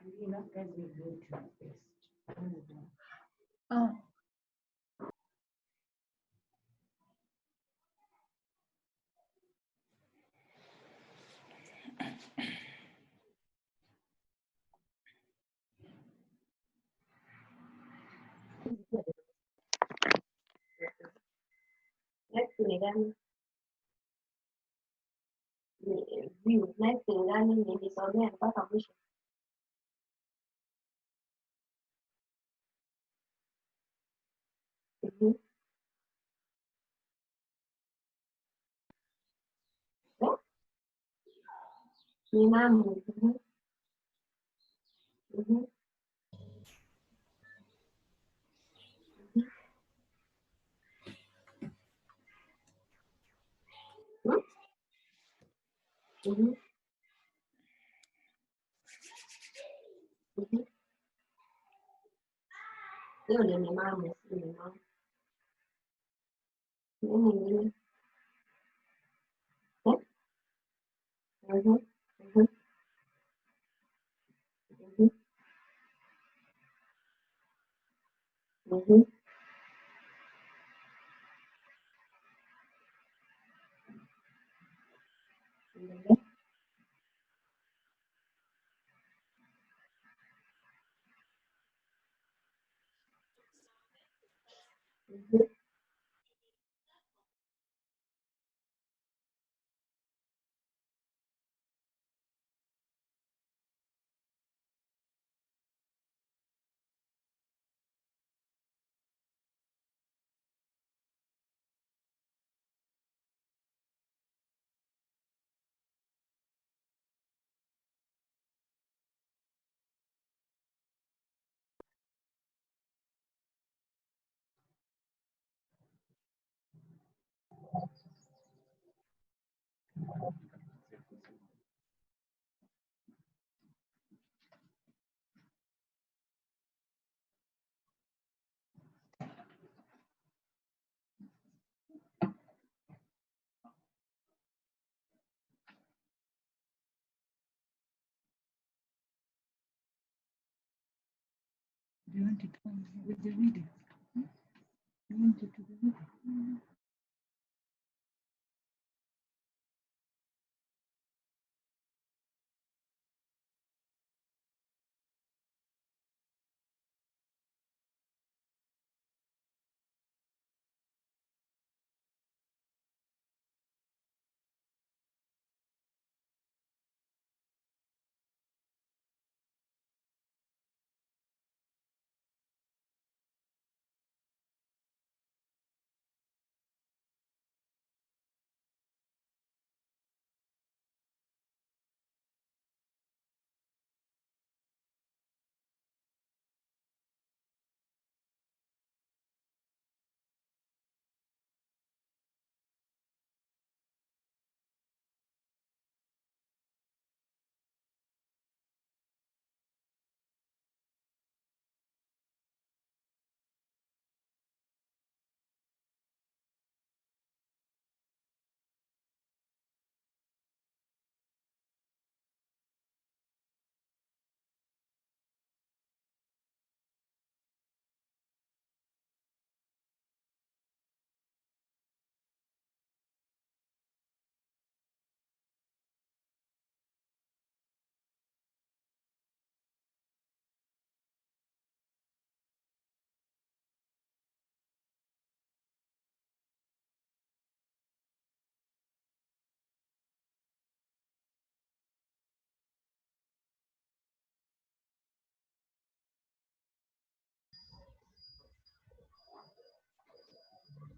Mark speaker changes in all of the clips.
Speaker 1: Enough guys will go to first.
Speaker 2: Oh.
Speaker 3: Next ni gani? View. Next ni gani? Nilisomea mpaka mwisho. Ni nani? Hiyo ni mama, si ni mama. Nini nyingine?
Speaker 2: Do you want it with the video? You want it to the video?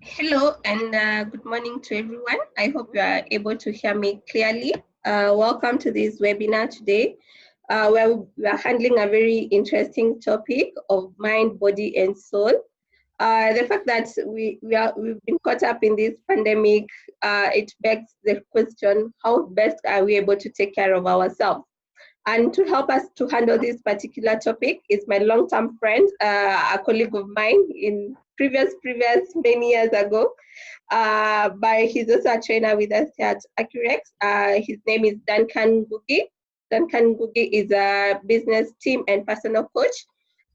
Speaker 4: Hello and good morning to everyone. I hope you are able to hear me clearly. Welcome to this webinar today, where we are handling a very interesting topic of mind, body, and soul. The fact that we've been caught up in this pandemic, it begs the question, how best are we able to take care of ourselves? And to help us to handle this particular topic is my long-term friend, a colleague of mine in previous many years ago. But he's also a trainer with us here at Accurex. His name is Duncan Ngugi. Duncan Ngugi is a business team and personal coach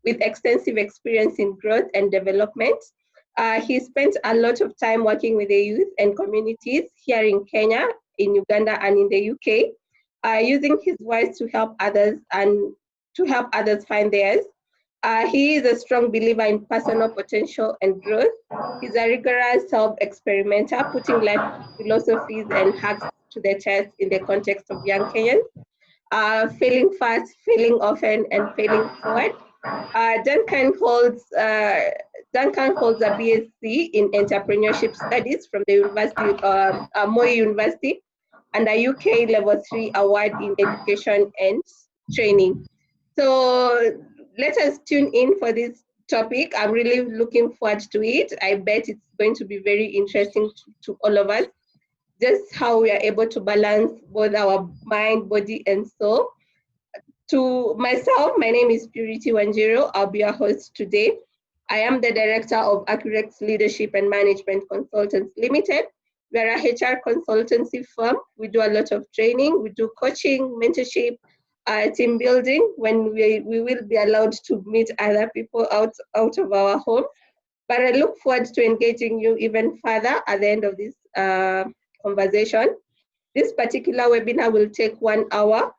Speaker 4: with extensive experience in growth and development. He spent a lot of time working with the youth and communities here in Kenya, in Uganda, and in the UK, using his voice to help others and to help others find theirs. He is a strong believer in personal potential and growth. He's a rigorous self-experimenter, putting life philosophies and hacks to the test in the context of young Kenyans. Failing fast, failing often, and failing forward. Duncan holds a BSc in Entrepreneurship Studies from the Moi University, and a UK Level 3 award in Education and Training. So let us tune in for this topic. I'm really looking forward to it. I bet it's going to be very interesting to all of us, just how we are able to balance both our mind, body, and soul. To myself, my name is Purity Wanjiro. I'll be your host today. I am the director of Accurate Leadership and Management Consultants Limited. We're a HR consultancy firm. We do a lot of training. We do coaching, mentorship, team building when we will be allowed to meet other people out of our homes. But I look forward to engaging you even further at the end of this conversation. This particular webinar will take 1 hour.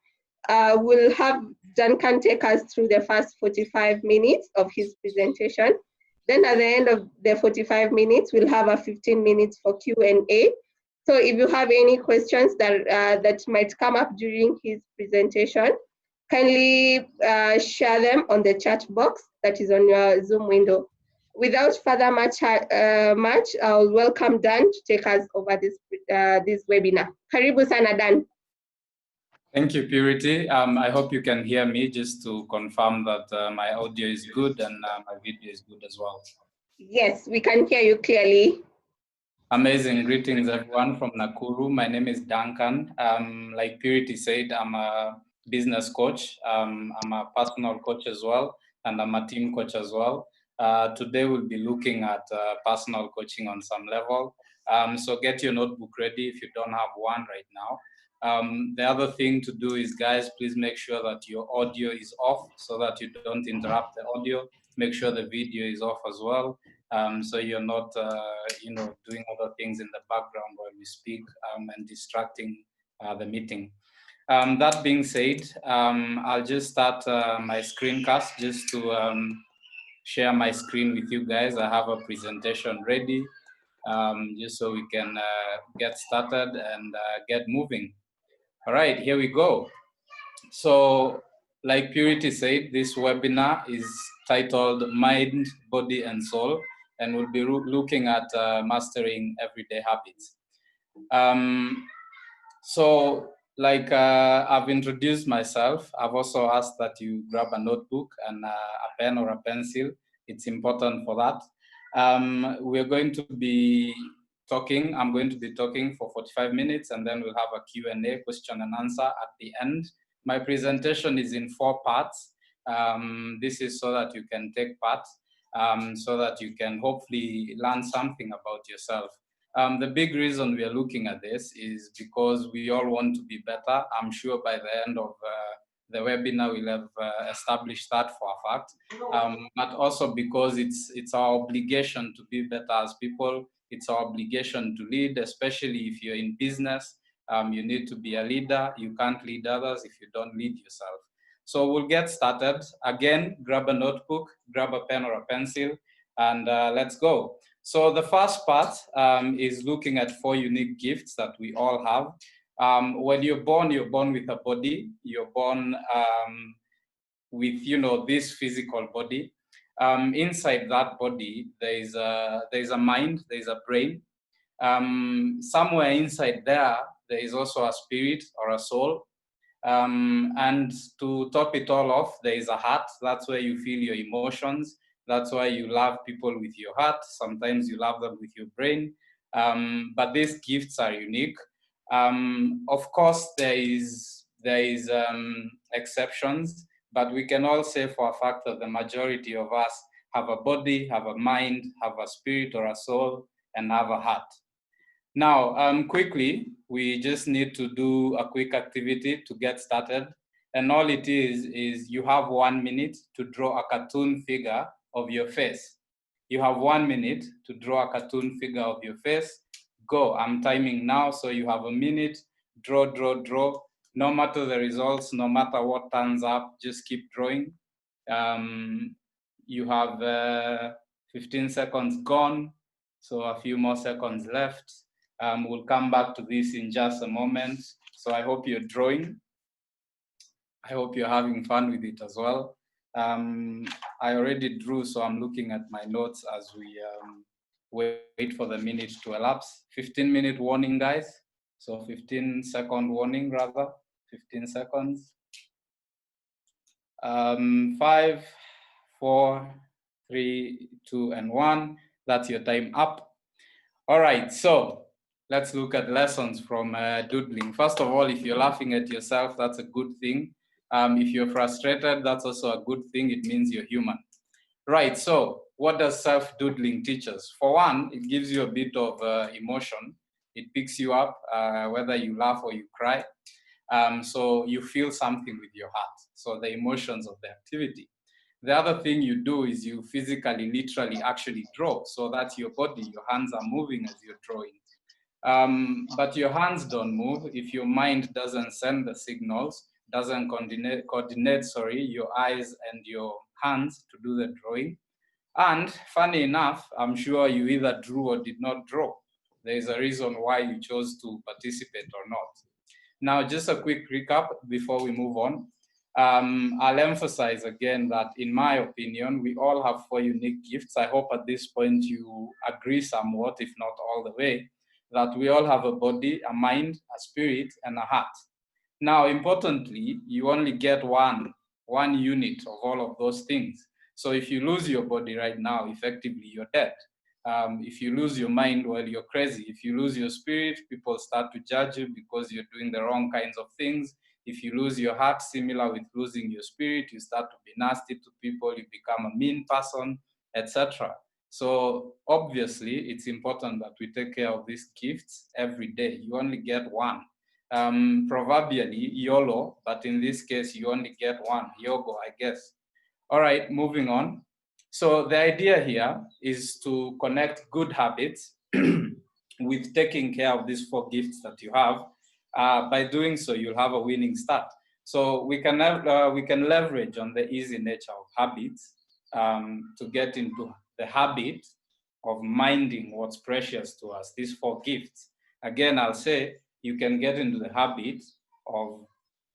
Speaker 4: We'll have Duncan take us through the first 45 minutes of his presentation. Then at the end of the 45 minutes, we'll have a 15 minutes for Q&A. So if you have any questions that might come up during his presentation, kindly share them on the chat box that is on your Zoom window. Without further much, I'll welcome Dan to take us over this webinar. Karibu sana, Dan.
Speaker 5: Thank you, Purity. I hope you can hear me, just to confirm that my audio is good and my video is good as well.
Speaker 4: Yes, we can hear you clearly.
Speaker 5: Amazing. Greetings, everyone from Nakuru. My name is Duncan. Like Purity said, I'm a business coach. I'm a personal coach as well, and I'm a team coach as well. Today, we'll be looking at personal coaching on some level. So get your notebook ready if you don't have one right now. The other thing to do is, guys, please make sure that your audio is off so that you don't interrupt the audio. Make sure the video is off as well, so you're not, doing other things in the background while we speak and distracting the meeting. That being said, I'll just start my screencast just to share my screen with you guys. I have a presentation ready, just so we can get started and get moving. All right, here we go. So, like Purity said, this webinar is titled Mind, Body, and Soul, and we'll be looking at mastering everyday habits. So, like I've introduced myself, I've also asked that you grab a notebook and a pen or a pencil. It's important for that. We're going to be talking. I'm going to be talking for 45 minutes, and then we'll have a Q&A, question and answer at the end. My presentation is in 4 parts. This is so that you can take part, so that you can hopefully learn something about yourself. The big reason we are looking at this is because we all want to be better. I'm sure by the end of the webinar we'll have established that for a fact, but also because it's our obligation to be better as people. It's our obligation to lead, especially if you're in business. You need to be a leader. You can't lead others if you don't lead yourself. So we'll get started. Again, grab a notebook, grab a pen or a pencil, and let's go. So the first part is looking at 4 unique gifts that we all have. When you're born with a body. You're born with, this physical body. Inside that body, there's a mind, there's a brain. Somewhere inside there is also a spirit or a soul. And to top it all off, there is a heart. That's where you feel your emotions. That's why you love people with your heart. Sometimes you love them with your brain. But these gifts are unique. Of course, there is exceptions, but we can all say for a fact that the majority of us have a body, have a mind, have a spirit or a soul, and have a heart. Now, quickly, we just need to do a quick activity to get started. And all it is you have 1 minute to draw a cartoon figure of your face. You have 1 minute to draw a cartoon figure of your face. Go, I'm timing now, so you have a minute. Draw, draw, draw. No matter the results, no matter what turns up, just keep drawing. You have 15 seconds gone, so a few more seconds left. We'll come back to this in just a moment. So I hope you're drawing. I hope you're having fun with it as well. I already drew, so I'm looking at my notes as we wait for the minute to elapse. 15-minute warning, guys. So 15-second warning, rather. 15 seconds. 5, 4, 3, 2, and 1. That's your time up. All right, so let's look at lessons from doodling. First of all, if you're laughing at yourself, that's a good thing. If you're frustrated, that's also a good thing. It means you're human. Right, so what does self-doodling teach us? For one, it gives you a bit of emotion. It picks you up, whether you laugh or you cry. So you feel something with your heart. So the emotions of the activity. The other thing you do is you physically, literally actually draw. So that's your body, your hands are moving as you're drawing. But your hands don't move if your mind doesn't send the signals, doesn't coordinate, your eyes and your hands to do the drawing. And funny enough, I'm sure you either drew or did not draw. There is a reason why you chose to participate or not. Now, just a quick recap before we move on. I'll emphasize again that in my opinion, we all have 4 unique gifts. I hope at this point you agree somewhat, if not all the way, that we all have a body, a mind, a spirit, and a heart. Now, importantly, you only get one unit of all of those things. So if you lose your body right now, effectively, you're dead. If you lose your mind, well, you're crazy. If you lose your spirit, people start to judge you because you're doing the wrong kinds of things. If you lose your heart, similar with losing your spirit, you start to be nasty to people, you become a mean person, etc. So obviously, it's important that we take care of these gifts every day. You only get one. Proverbially, YOLO, but in this case, you only get one. YOGO, I guess. All right, moving on. So the idea here is to connect good habits with taking care of these 4 gifts that you have. By doing so, you'll have a winning start. So we can leverage on the easy nature of habits to get into the habit of minding what's precious to us, these 4 gifts. Again, I'll say you can get into the habit of,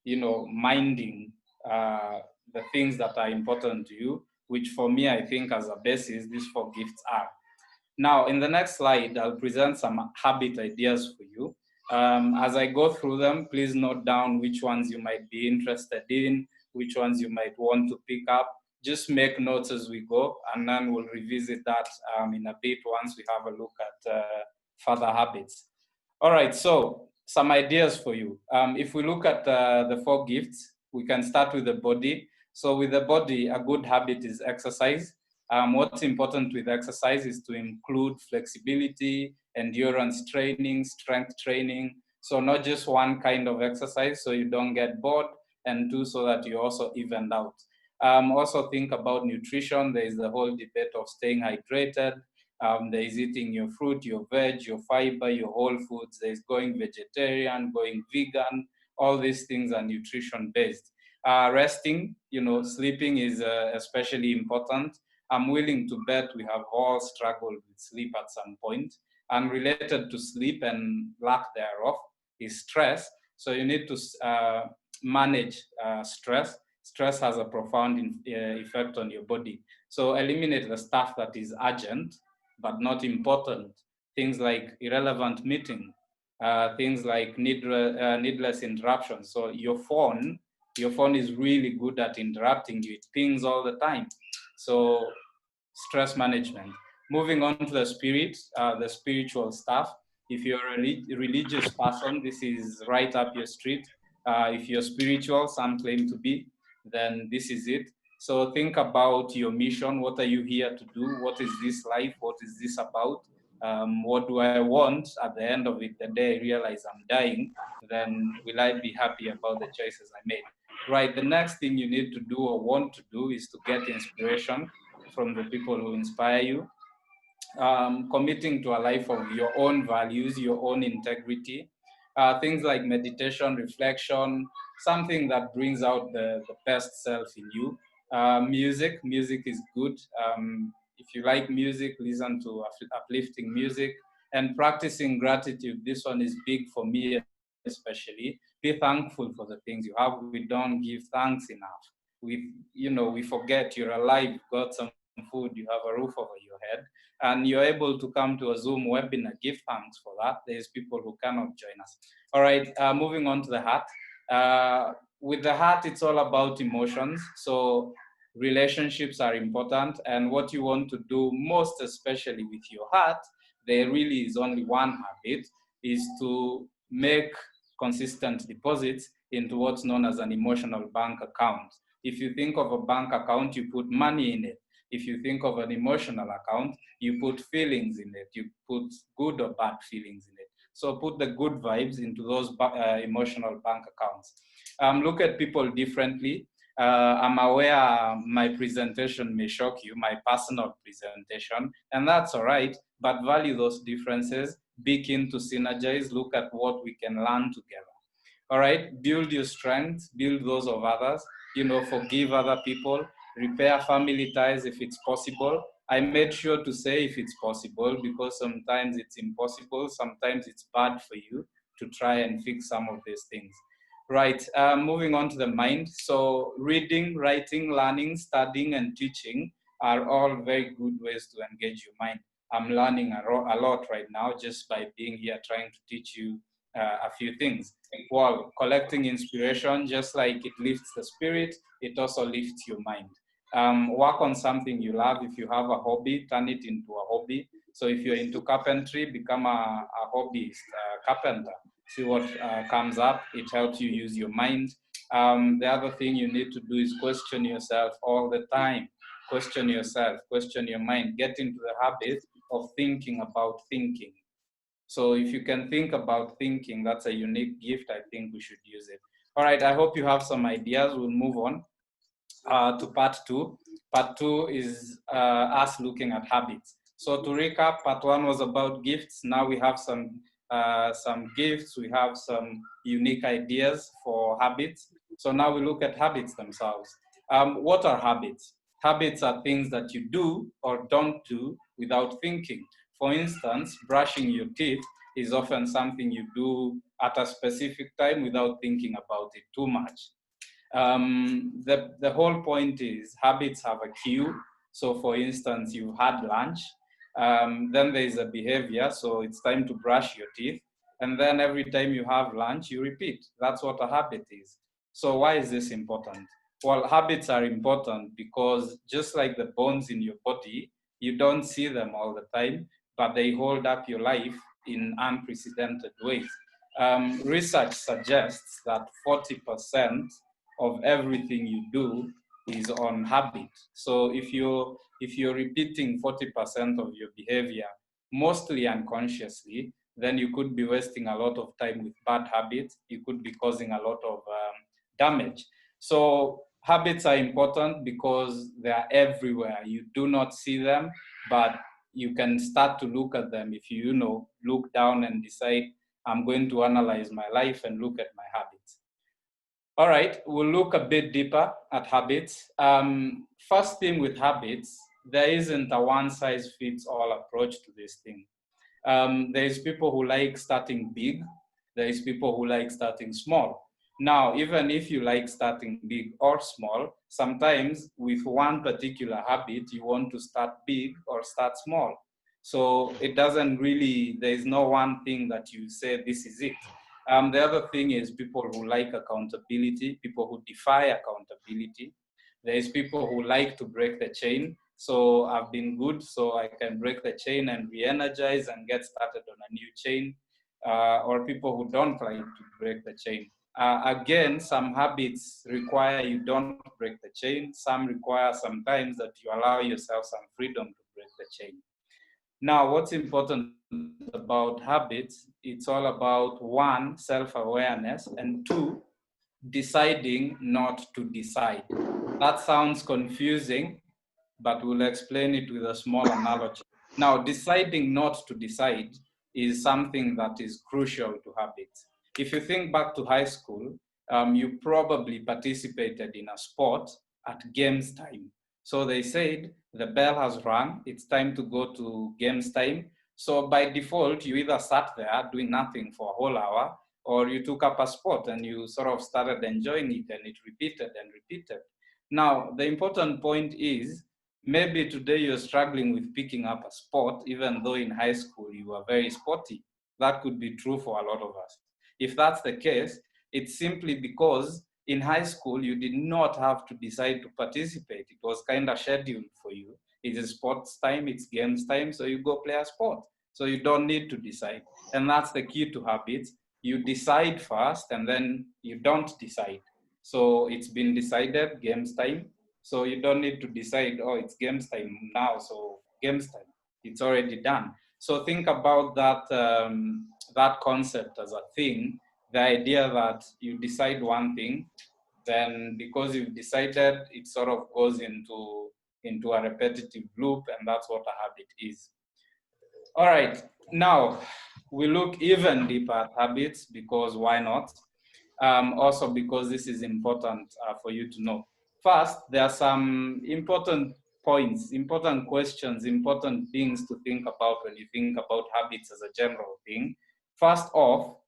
Speaker 5: minding the things that are important to you, which for me, I think as a basis, these 4 gifts are. Now, in the next slide, I'll present some habit ideas for you. As I go through them, please note down which ones you might be interested in, which ones you might want to pick up. Just make notes as we go, and then we'll revisit that in a bit once we have a look at further habits. All right, so some ideas for you. If we look at the 4 gifts, we can start with the body. So with the body, a good habit is exercise. What's important with exercise is to include flexibility, endurance training, strength training. So not just one kind of exercise so you don't get bored, and 2, so that you also even out. Also think about nutrition. There is the whole debate of staying hydrated. There is eating your fruit, your veg, your fiber, your whole foods. There is going vegetarian, going vegan. All these things are nutrition based. Resting, sleeping is especially important. I'm willing to bet we have all struggled with sleep at some point. And related to sleep and lack thereof is stress. So you need to manage stress. Stress has a profound effect on your body. So eliminate the stuff that is urgent but not important. Things like irrelevant meeting, things like needless interruptions. So your phone is really good at interrupting you. It pings all the time. So stress management. Moving on to the spirit, the spiritual stuff. If you're a religious person, this is right up your street. If you're spiritual, some claim to be, then this is it. So think about your mission. What are you here to do? What is this life? What is this about? What do I want at the end of it? The day I realize I'm dying, then will I be happy about the choices I made? right? The next thing you need to do or want to do is to get inspiration from the people who inspire you. Committing to a life of your own values, your own integrity, things like meditation, reflection, something that brings out the best self in you. Music is good. If you like music, listen to uplifting music, and practicing gratitude. This one is big for me, especially. Be thankful for the things you have. We don't give thanks enough. We forget you're alive, got some food, you have a roof over your head, and you're able to come to a Zoom webinar. Give thanks for that. There's people who cannot join us. All right, moving on to the heart. With the heart, it's all about emotions. So relationships are important, and what you want to do most, especially with your heart, there really is only one habit, is to make consistent deposits into what's known as an emotional bank account. If you think of a bank account, you put money in it. If you think of an emotional account, you put feelings in it. You put good or bad feelings in it. So put the good vibes into those emotional bank accounts. Look at people differently. I'm aware my presentation may shock you, my personal presentation, and that's all right, but value those differences, be keen to synergize, look at what we can learn together. All right, build your strengths, build those of others, forgive other people, repair family ties if it's possible. I made sure to say if it's possible, because sometimes it's impossible, sometimes it's bad for you to try and fix some of these things. Right, moving on to the mind. So reading, writing, learning, studying, and teaching are all very good ways to engage your mind. I'm learning a lot right now just by being here trying to teach you a few things. While collecting inspiration, just like it lifts the spirit, it also lifts your mind. Work on something you love. If you have a hobby, turn it into a hobby. So if you're into carpentry, become a hobbyist, a carpenter. See what comes up. It helps you use your mind. The other thing you need to do is question yourself all the time. Question yourself, question your mind. Get into the habit of thinking about thinking. So if you can think about thinking, that's a unique gift. I think we should use it. All right, I hope you have some ideas. We'll move on to part two. Part two is us looking at habits. So to recap, part one was about gifts. Now we have some gifts. We have some unique ideas for habits. So now we look at habits themselves. What are habits? Habits are things that you do or don't do without thinking. For instance, brushing your teeth is often something you do at a specific time without thinking about it too much. The whole point is habits have a cue. So for instance, you've had lunch, then there is a behavior. So it's time to brush your teeth. And then every time you have lunch, you repeat. That's what a habit is. So why is this important? Well, habits are important because just like the bones in your body, you don't see them all the time, but they hold up your life in unprecedented ways. Research suggests that 40% of everything you do is on habit. So if you're repeating 40% of your behavior, mostly unconsciously, then you could be wasting a lot of time with bad habits. You could be causing a lot of damage. So habits are important because they are everywhere. You do not see them, but you can start to look at them if you look down and decide, I'm going to analyze my life and look at my habits. All right, we'll look a bit deeper at habits. First thing with habits, there isn't a one-size-fits-all approach to this thing. There's people who like starting big. There's people who like starting small. Now, even if you like starting big or small, sometimes with one particular habit, you want to start big or start small. So it doesn't really, there's no one thing that you say, this is it. The other thing is people who like accountability, people who defy accountability. There's people who like to break the chain. So I've been good, so I can break the chain and re-energize and get started on a new chain. Or people who don't like to break the chain. Again, some habits require you don't break the chain. Some require sometimes that you allow yourself some freedom to break the chain. Now, what's important about habits, it's all about one, self-awareness, and two, deciding not to decide. That sounds confusing, but we'll explain it with a small analogy. Now, deciding not to decide is something that is crucial to habits. If you think back to high school, you probably participated in a sport at games time. So they said, the bell has rung, it's time to go to games time. So by default, you either sat there doing nothing for a whole hour, or you took up a sport and you sort of started enjoying it, and it repeated and repeated. Now, the important point is, maybe today you're struggling with picking up a sport, even though in high school you were very sporty. That could be true for a lot of us. If that's the case, it's simply because in high school you did not have to decide to participate. It was kind of scheduled for you. It is sports time, it's games time, so you go play a sport. So you don't need to decide. And that's the key to habits. You decide first and then you don't decide. So it's been decided, games time. So you don't need to decide, oh, it's games time now, so games time. It's already done. So think about that, that concept as a thing, the idea that you decide one thing, then because you've decided, it sort of goes into a repetitive loop, and that's what a habit is. All right, now we look even deeper at habits, because why not? Also because this is important for you to know. First, there are some important points, important questions, important things to think about when you think about habits as a general thing. First off,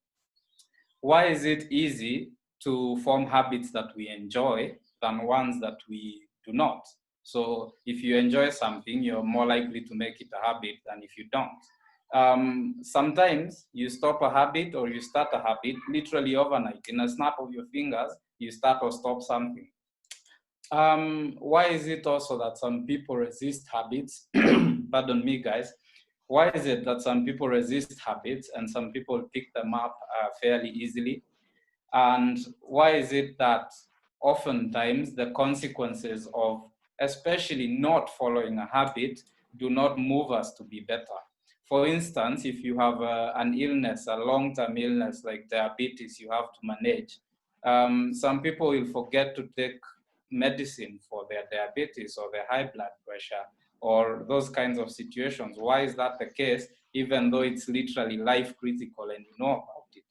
Speaker 5: why is it easy to form habits that we enjoy than ones that we do not? So if you enjoy something, you're more likely to make it a habit than if you don't. Sometimes you stop a habit or you start a habit literally overnight. In a snap of your fingers, you start or stop something. Why is it also that some people resist habits? Pardon me, guys. Why is it that some people resist habits and some people pick them up fairly easily? And why is it that oftentimes the consequences of especially not following a habit do not move us to be better? For instance, if you have an illness, a long-term illness like diabetes you have to manage, some people will forget to take medicine for their diabetes or their high blood pressure or those kinds of situations. Why is that the case, even though it's literally life critical and you know about it?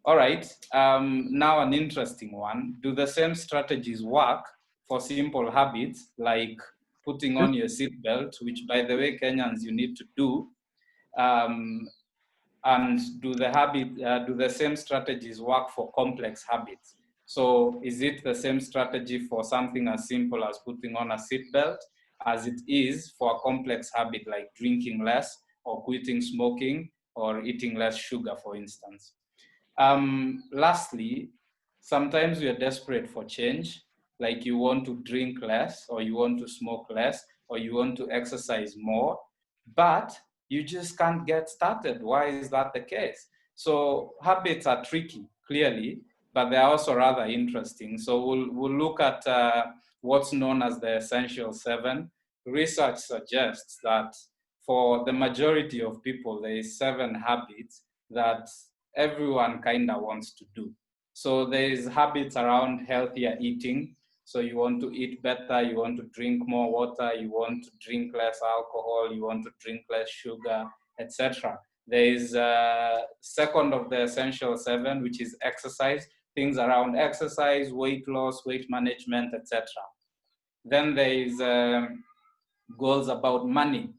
Speaker 5: All right, now an interesting one. Do the same strategies work for simple habits like putting on your seatbelt, which by the way, Kenyans, you need to do? And do the same strategies work for complex habits? So is it the same strategy for something as simple as putting on a seatbelt as it is for a complex habit like drinking less or quitting smoking or eating less sugar, for instance? Lastly, sometimes we are desperate for change, like you want to drink less or you want to smoke less or you want to exercise more, but you just can't get started. Why is that the case? So habits are tricky, clearly, but they're also rather interesting. So we'll look at what's known as the essential 7. Research suggests that for the majority of people, there is 7 habits that everyone kind of wants to do. So there is habits around healthier eating. So you want to eat better, you want to drink more water, you want to drink less alcohol, you want to drink less sugar, etc. There is a second of the essential 7, which is exercise, things around exercise, weight loss, weight management, etc. Then there is goals about money,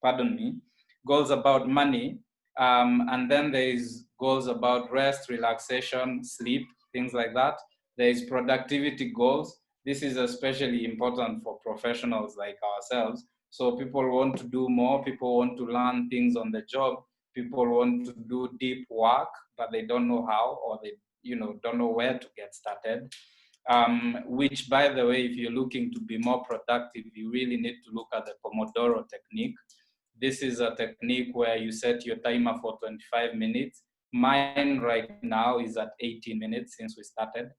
Speaker 5: pardon me, goals about money. And then there is goals about rest, relaxation, sleep, things like that. There is productivity goals. This is especially important for professionals like ourselves. So people want to do more, people want to learn things on the job, people want to do deep work, but they don't know how, or they don't know where to get started. Which, by the way, if you're looking to be more productive, you really need to look at the Pomodoro technique. This is a technique where you set your timer for 25 minutes. Mine right now is at 18 minutes since we started.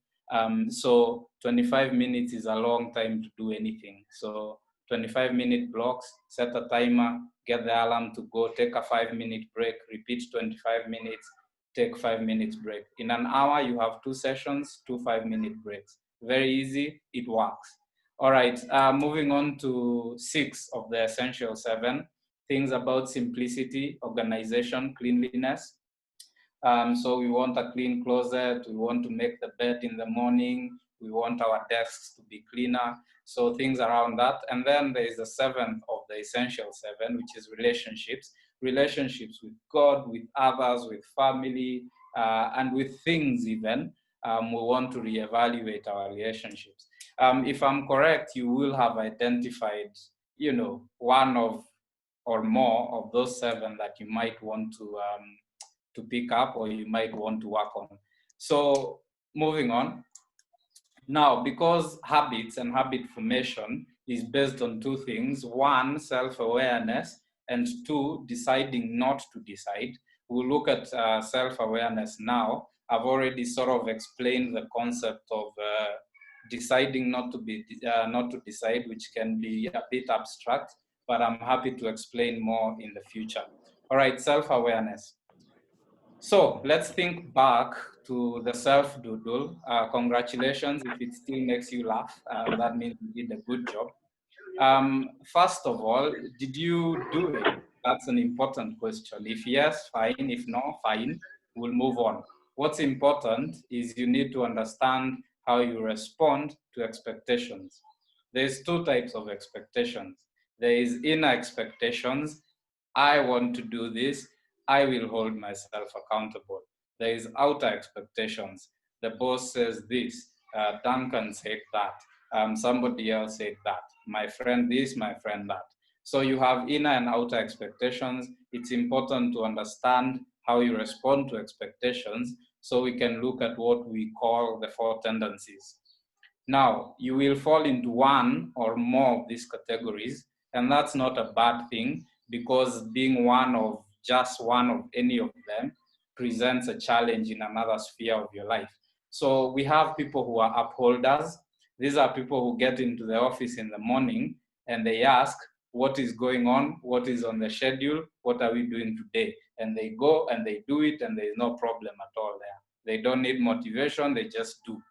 Speaker 5: So 25 minutes is a long time to do anything. So 25-minute blocks, set a timer, get the alarm to go, take a 5-minute break, repeat 25 minutes, take 5 minutes break. In an hour, you have 2 sessions, 2 5-minute breaks. Very easy, it works. All right, moving on to 6 of the essential 7, things about simplicity, organization, cleanliness. So we want a clean closet, we want to make the bed in the morning, we want our desks to be cleaner, so things around that. And then there is the 7th of the essential 7, which is relationships. Relationships with God, with others, with family, and with things even. We want to reevaluate our relationships. If I'm correct, you will have identified, you know, one of or more of those 7 that you might want to pick up or you might want to work on. So moving on. Now, because habits and habit formation is based on 2 things, 1, self-awareness, and 2, deciding not to decide. We'll look at self-awareness now. I've already sort of explained the concept of deciding not to decide, which can be a bit abstract, but I'm happy to explain more in the future. All right, self-awareness. So let's think back to the self-doodle. Congratulations if it still makes you laugh. That means you did a good job. First of all, did you do it? That's an important question. If yes, fine. If no, fine. We'll move on. What's important is you need to understand how you respond to expectations. There's 2 types of expectations. There is inner expectations. I want to do this. I will hold myself accountable. There is outer expectations. The boss says this, Duncan said that, somebody else said that, my friend this, my friend that. So you have inner and outer expectations. It's important to understand how you respond to expectations so we can look at what we call the 4 tendencies. Now, you will fall into one or more of these categories, and that's not a bad thing, because being just one of any of them presents a challenge in another sphere of your life. So we have people who are upholders. These are people who get into the office in the morning and they ask, what is going on? What is on the schedule? What are we doing today? And they go and they do it, and there's no problem at all there. They don't need motivation, they just do.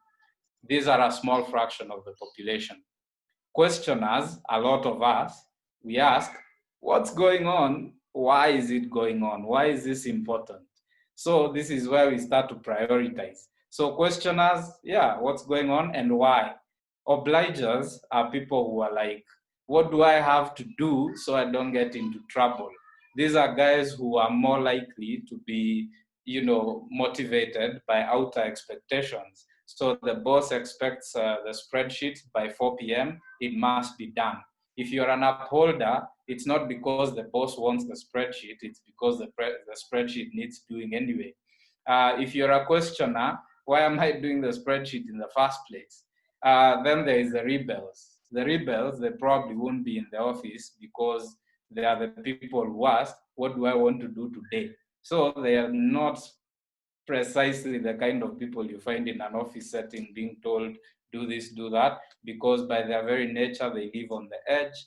Speaker 5: These are a small fraction of the population. Questioners, a lot of us, we ask, what's going on? Why is it going on? Why is this important? So this is where we start to prioritize. So questioners, yeah, what's going on and why? Obligers are people who are like, what do I have to do so I don't get into trouble? These are guys who are more likely to be, motivated by outer expectations. So the boss expects the spreadsheet by 4 p.m., it must be done. If you're an upholder, it's not because the boss wants the spreadsheet, it's because the spreadsheet needs doing anyway. If you're a questioner, why am I doing the spreadsheet in the first place? Then there is the rebels. The rebels, they probably won't be in the office because they are the people who ask, what do I want to do today? So they are not precisely the kind of people you find in an office setting being told, do this, do that, because by their very nature, they live on the edge.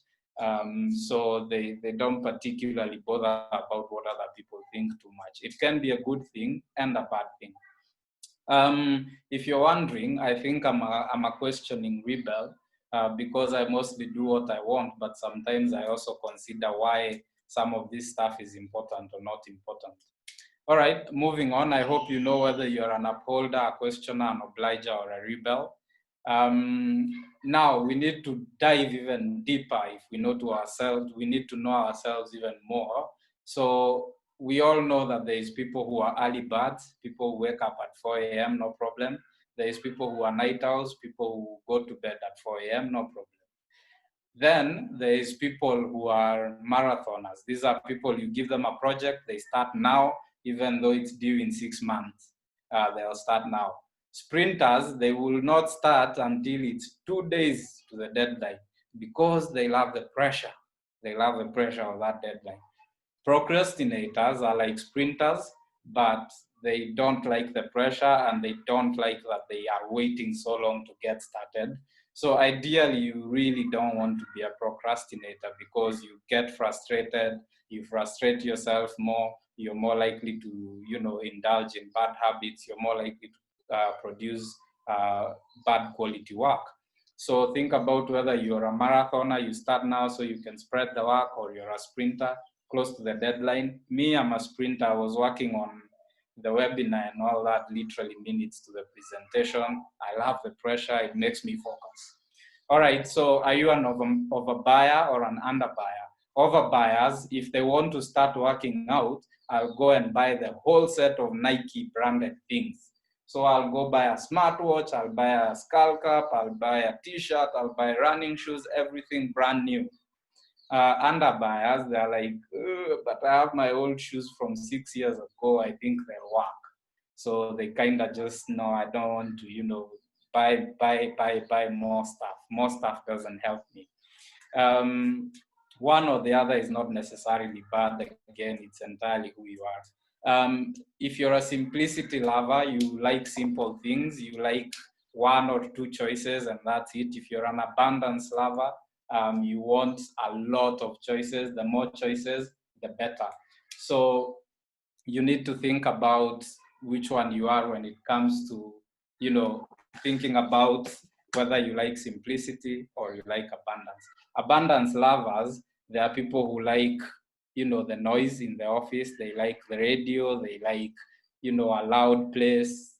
Speaker 5: So they don't particularly bother about what other people think too much. It can be a good thing and a bad thing. If you're wondering, I think I'm a questioning rebel because I mostly do what I want, but sometimes I also consider why some of this stuff is important or not important. All right, moving on. I hope you know whether you're an upholder, a questioner, an obliger, or a rebel. Now, we need to dive even deeper. If we know to ourselves, we need to know ourselves even more. So we all know that there is people who are early birds, people who wake up at 4 a.m., no problem. There is people who are night owls, people who go to bed at 4 a.m., no problem. Then there is people who are marathoners. These are people, you give them a project, they start now, even though it's due in 6 months. They'll start now. Sprinters, they will not start until it's 2 days to the deadline because they love the pressure. They love the pressure of that deadline. Procrastinators are like sprinters, but they don't like the pressure and they don't like that they are waiting so long to get started. So ideally, you really don't want to be a procrastinator because you get frustrated, you frustrate yourself more, you're more likely to, indulge in bad habits, you're more likely to produce bad quality work. So think about whether you're a marathoner, you start now so you can spread the work, or you're a sprinter close to the deadline. Me, I'm a sprinter. I was working on the webinar and all that, literally minutes to the presentation. I love the pressure, it makes me focus. All right, so are you an overbuyer or an underbuyer? Overbuyers, if they want to start working out, I'll go and buy the whole set of Nike branded things. So I'll go buy a smartwatch, I'll buy a skull cap, I'll buy a t-shirt, I'll buy running shoes, everything brand new. Underbuyers, they're like, but I have my old shoes from 6 years ago, I think they'll work. So they kind of just, no, I don't want to, buy more stuff. More stuff doesn't help me. One or the other is not necessarily bad. Again, it's entirely who you are. If you're a simplicity lover, you like simple things, you like one or two choices and that's it. If you're an abundance lover, you want a lot of choices. The more choices, the better. So you need to think about which one you are when it comes to, thinking about whether you like simplicity or you like abundance. Abundance lovers, there are people who like, the noise in the office. They like the radio. They like, a loud place.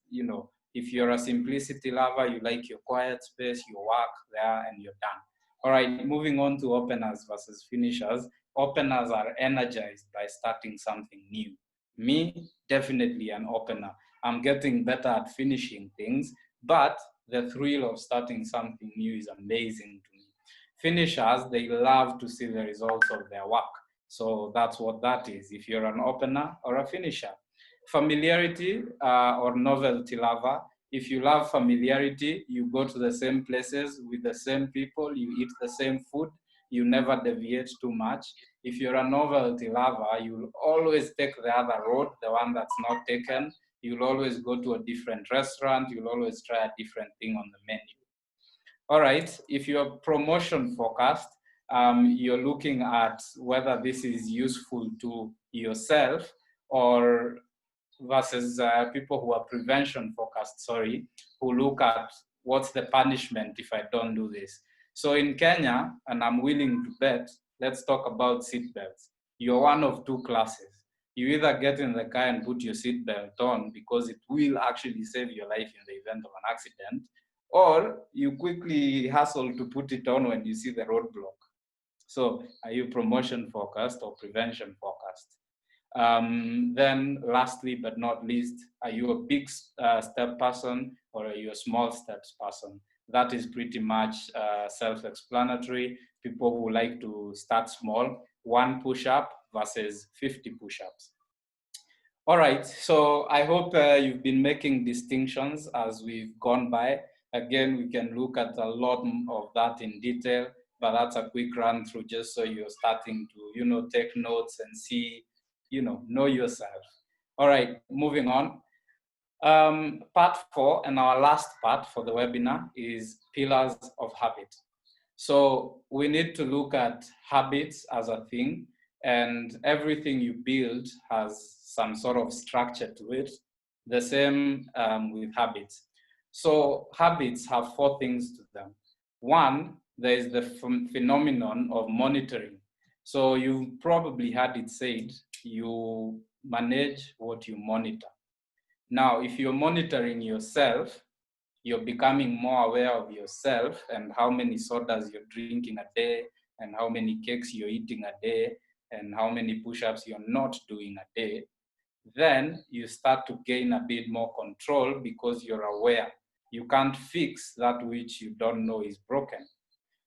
Speaker 5: If you're a simplicity lover, you like your quiet space, you work there and you're done. All right, moving on to openers versus finishers. Openers are energized by starting something new. Me, definitely an opener. I'm getting better at finishing things, but the thrill of starting something new is amazing to me. Finishers, they love to see the results of their work. So that's what that is, if you're an opener or a finisher. Familiarity or novelty lover. If you love familiarity, you go to the same places with the same people, you eat the same food, you never deviate too much. If you're a novelty lover, you'll always take the other road, the one that's not taken. You'll always go to a different restaurant. You'll always try a different thing on the menu. All right, if you're promotion focused, you're looking at whether this is useful to yourself or versus people who are prevention focused, who look at what's the punishment if I don't do this. So in Kenya, and I'm willing to bet, let's talk about seatbelts. You're one of two classes. You either get in the car and put your seatbelt on because it will actually save your life in the event of an accident, or you quickly hustle to put it on when you see the roadblock. So are you promotion focused or prevention focused? Then lastly, but not least, are you a big step person or are you a small steps person? That is pretty much self-explanatory. People who like to start small, 1 push-up versus 50 push-ups. All right, so I hope you've been making distinctions as we've gone by. Again, we can look at a lot of that in detail, but that's a quick run through just so you're starting to, take notes and see, know yourself. All right, moving on. Part 4 and our last part for the webinar is pillars of habit. So we need to look at habits as a thing, and everything you build has some sort of structure to it. The same with habits. So habits have 4 things to them. 1, there is the phenomenon of monitoring. So you probably had it said, you manage what you monitor. Now, if you're monitoring yourself, you're becoming more aware of yourself and how many sodas you're drinking a day and how many cakes you're eating a day and how many push-ups you're not doing a day. Then you start to gain a bit more control because you're aware. You can't fix that which you don't know is broken.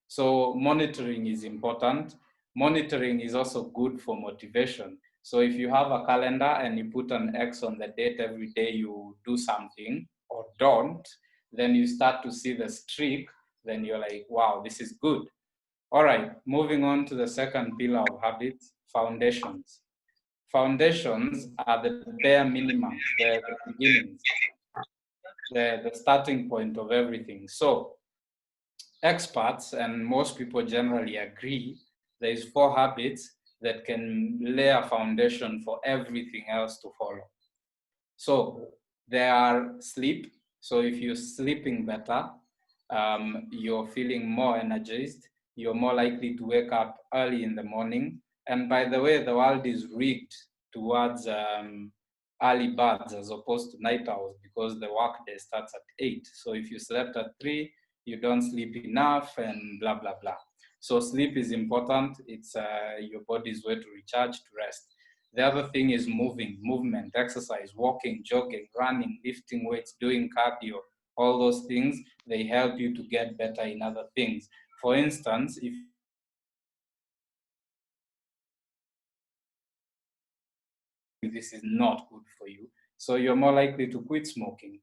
Speaker 5: So monitoring is important. Monitoring is also good for motivation. So if you have a calendar and you put an X on the date every day you do something or don't, then you start to see the streak, then you're like, wow, this is good. All right, moving on to the second pillar of habits, foundations. Foundations are the bare minimum, the beginnings, the starting point of everything. So experts and most people generally agree there is 4 habits that can lay a foundation for everything else to follow. So there are sleep. So if you're sleeping better, you're feeling more energized, you're more likely to wake up early in the morning. And by the way, the world is rigged towards early birds as opposed to night owls, because the workday starts at 8. So if you slept at 3, you don't sleep enough and blah, blah, blah. So sleep is important. It's your body's way to recharge, to rest. The other thing is movement, exercise, walking, jogging, running, lifting weights, doing cardio. All those things, they help you to get better in other things. For instance, if this is not good for you, so you're more likely to quit smoking.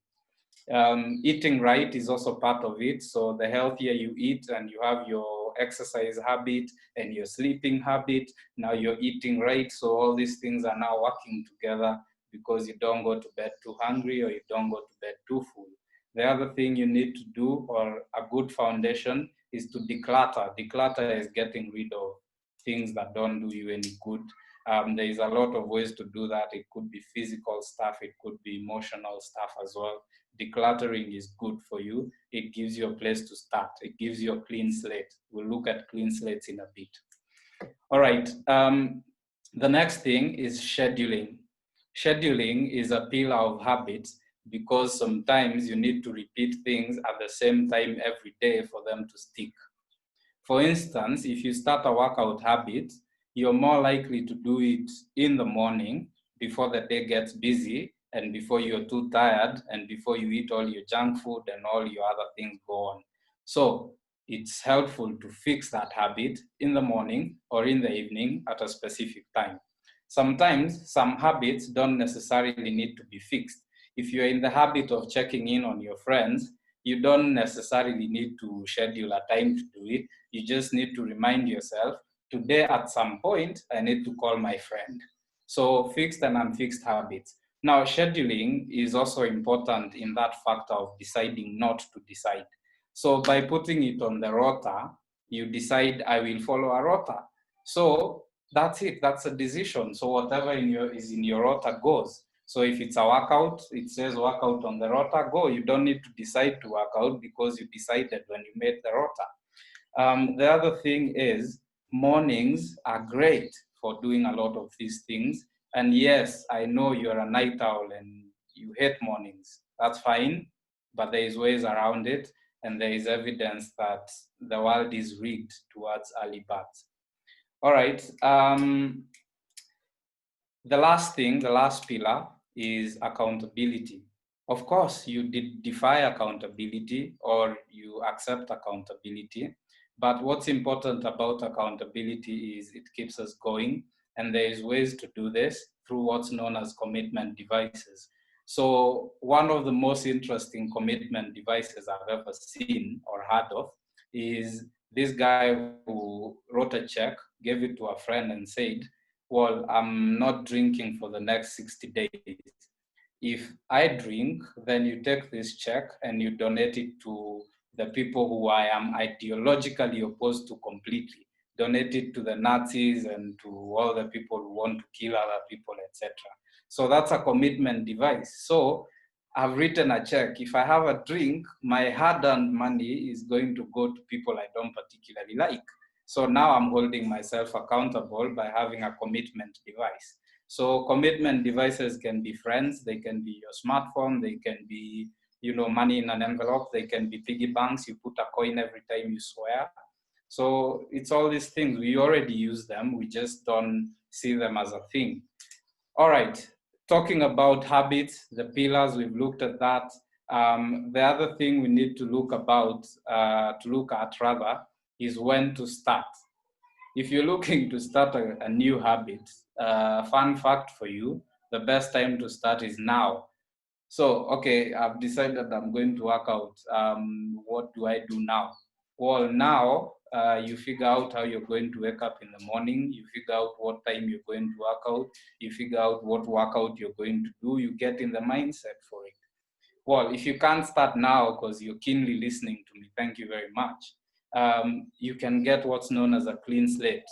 Speaker 5: Eating right is also part of it. So the healthier you eat and you have your exercise habit and your sleeping habit, now you're eating right. So all these things are now working together, because you don't go to bed too hungry or you don't go to bed too full. The other thing you need to do, or a good foundation, is to declutter. Declutter is getting rid of things that don't do you any good. There is a lot of ways to do that. It could be physical stuff, it could be emotional stuff as well. Decluttering is good for you. It gives you a place to start. It gives you a clean slate. We'll look at clean slates in a bit. All right. The next thing is scheduling. Scheduling is a pillar of habits, because sometimes you need to repeat things at the same time every day for them to stick. For instance, if you start a workout habit, you're more likely to do it in the morning before the day gets busy and before you're too tired and before you eat all your junk food and all your other things go on. So it's helpful to fix that habit in the morning or in the evening at a specific time. Sometimes some habits don't necessarily need to be fixed. If you're in the habit of checking in on your friends, you don't necessarily need to schedule a time to do it. You just need to remind yourself, today at some point, I need to call my friend. So fixed and unfixed habits. Now, scheduling is also important in that factor of deciding not to decide. So by putting it on the rota, you decide, I will follow a rota. So that's it, that's a decision. So whatever is in your rota goes. So if it's a workout, it says workout on the rota, go. You don't need to decide to work out because you decided when you made the rota. The other thing is, mornings are great for doing a lot of these things. And yes, I know you're a night owl and you hate mornings. That's fine, but there is ways around it. And there is evidence that the world is rigged towards early birds. All right. The last thing, the last pillar is accountability. Of course, you defy accountability or you accept accountability. But what's important about accountability is it keeps us going. And there is ways to do this through what's known as commitment devices. So one of the most interesting commitment devices I've ever seen or heard of is this guy who wrote a check, gave it to a friend and said, well, I'm not drinking for the next 60 days. If I drink, then you take this check and you donate it to the people who I am ideologically opposed to completely. Donate it to the Nazis and to all the people who want to kill other people, etc. So that's a commitment device. So I've written a check. If I have a drink, my hard-earned money is going to go to people I don't particularly like. So now I'm holding myself accountable by having a commitment device. So commitment devices can be friends, they can be your smartphone, they can be, money in an envelope, they can be piggy banks, you put a coin every time you swear. So it's all these things, we already use them, we just don't see them as a thing. All right, talking about habits, the pillars, we've looked at that. The other thing we need to look at is when to start. If you're looking to start a new habit, fun fact for you, the best time to start is now. So, okay, I've decided I'm going to work out. What do I do now? Well, now you figure out how you're going to wake up in the morning. You figure out what time you're going to work out. You figure out what workout you're going to do. You get in the mindset for it. Well, if you can't start now because you're keenly listening to me, thank you very much. You can get what's known as a clean slate.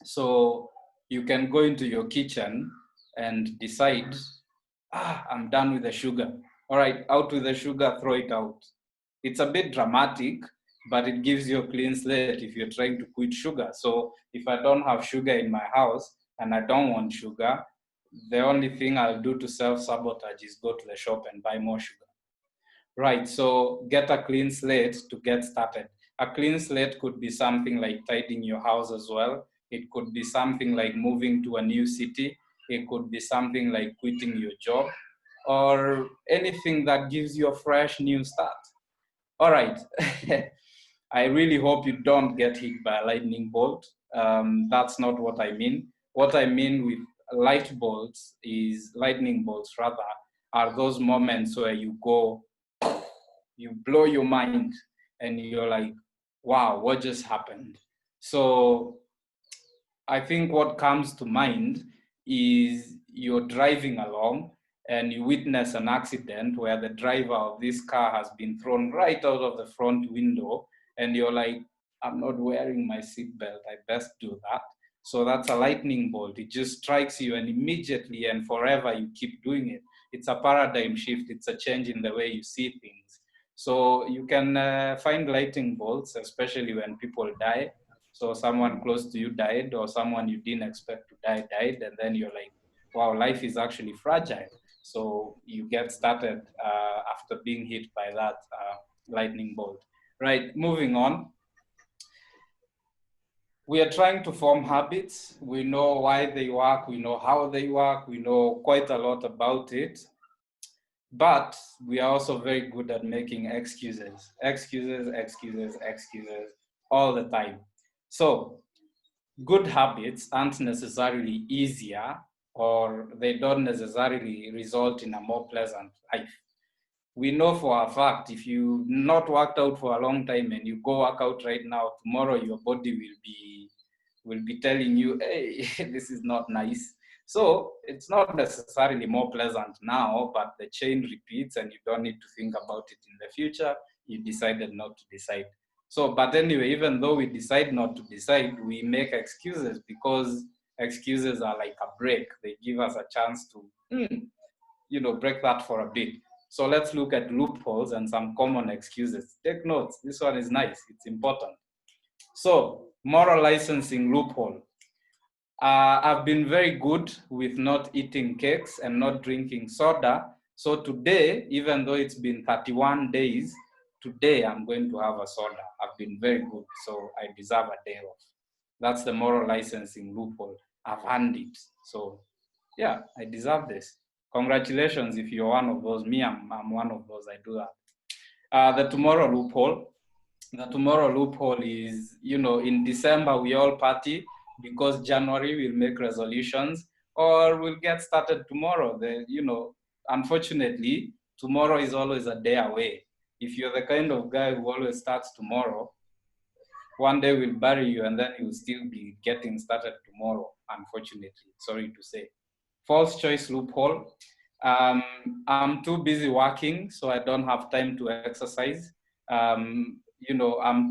Speaker 5: So you can go into your kitchen and decide, I'm done with the sugar. All right, out with the sugar, throw it out. It's a bit dramatic, but it gives you a clean slate if you're trying to quit sugar. So if I don't have sugar in my house and I don't want sugar, the only thing I'll do to self-sabotage is go to the shop and buy more sugar. Right, so get a clean slate to get started. A clean slate could be something like tidying your house as well. It could be something like moving to a new city. It could be something like quitting your job, or anything that gives you a fresh new start. All right. I really hope you don't get hit by a lightning bolt. That's not what I mean. What I mean with lightning bolts rather, are those moments where you blow your mind and you're like, wow, what just happened? So I think what comes to mind is you're driving along and you witness an accident where the driver of this car has been thrown right out of the front window, and you're like, I'm not wearing my seatbelt, I best do that. So that's a lightning bolt. It just strikes you, and immediately and forever you keep doing it. It's a paradigm shift. It's a change in the way you see things. So you can find lightning bolts, especially when people die. So someone close to you died, or someone you didn't expect to die died, and then you're like, wow, life is actually fragile. So you get started after being hit by that lightning bolt. Right, moving on. We are trying to form habits. We know why they work, we know how they work, we know quite a lot about it. But we are also very good at making excuses all the time. So good habits aren't necessarily easier, or they don't necessarily result in a more pleasant life. We know for a fact, if you not worked out for a long time and you go work out right now, tomorrow your body will be telling you, hey, this is not nice. So it's not necessarily more pleasant now, but the chain repeats and you don't need to think about it in the future. You decided not to decide. So, but anyway, even though we decide not to decide, we make excuses, because excuses are like a break. They give us a chance to, break that for a bit. So let's look at loopholes and some common excuses. Take notes. This one is nice. It's important. So, moral licensing loophole. I've been very good with not eating cakes and not drinking soda. So today, even though it's been 31 days, today I'm going to have a soda. I've been very good, so I deserve a day off. That's the moral licensing loophole. I've earned it. So yeah, I deserve this. Congratulations if you're one of those. Me, I'm one of those. I do that. The tomorrow loophole. The tomorrow loophole is, in December we all party because January we'll make resolutions, or we'll get started tomorrow. Unfortunately, tomorrow is always a day away. If you're the kind of guy who always starts tomorrow, one day we'll bury you and then you'll still be getting started tomorrow, unfortunately, sorry to say. False choice loophole. I'm too busy working, so I don't have time to exercise. I'm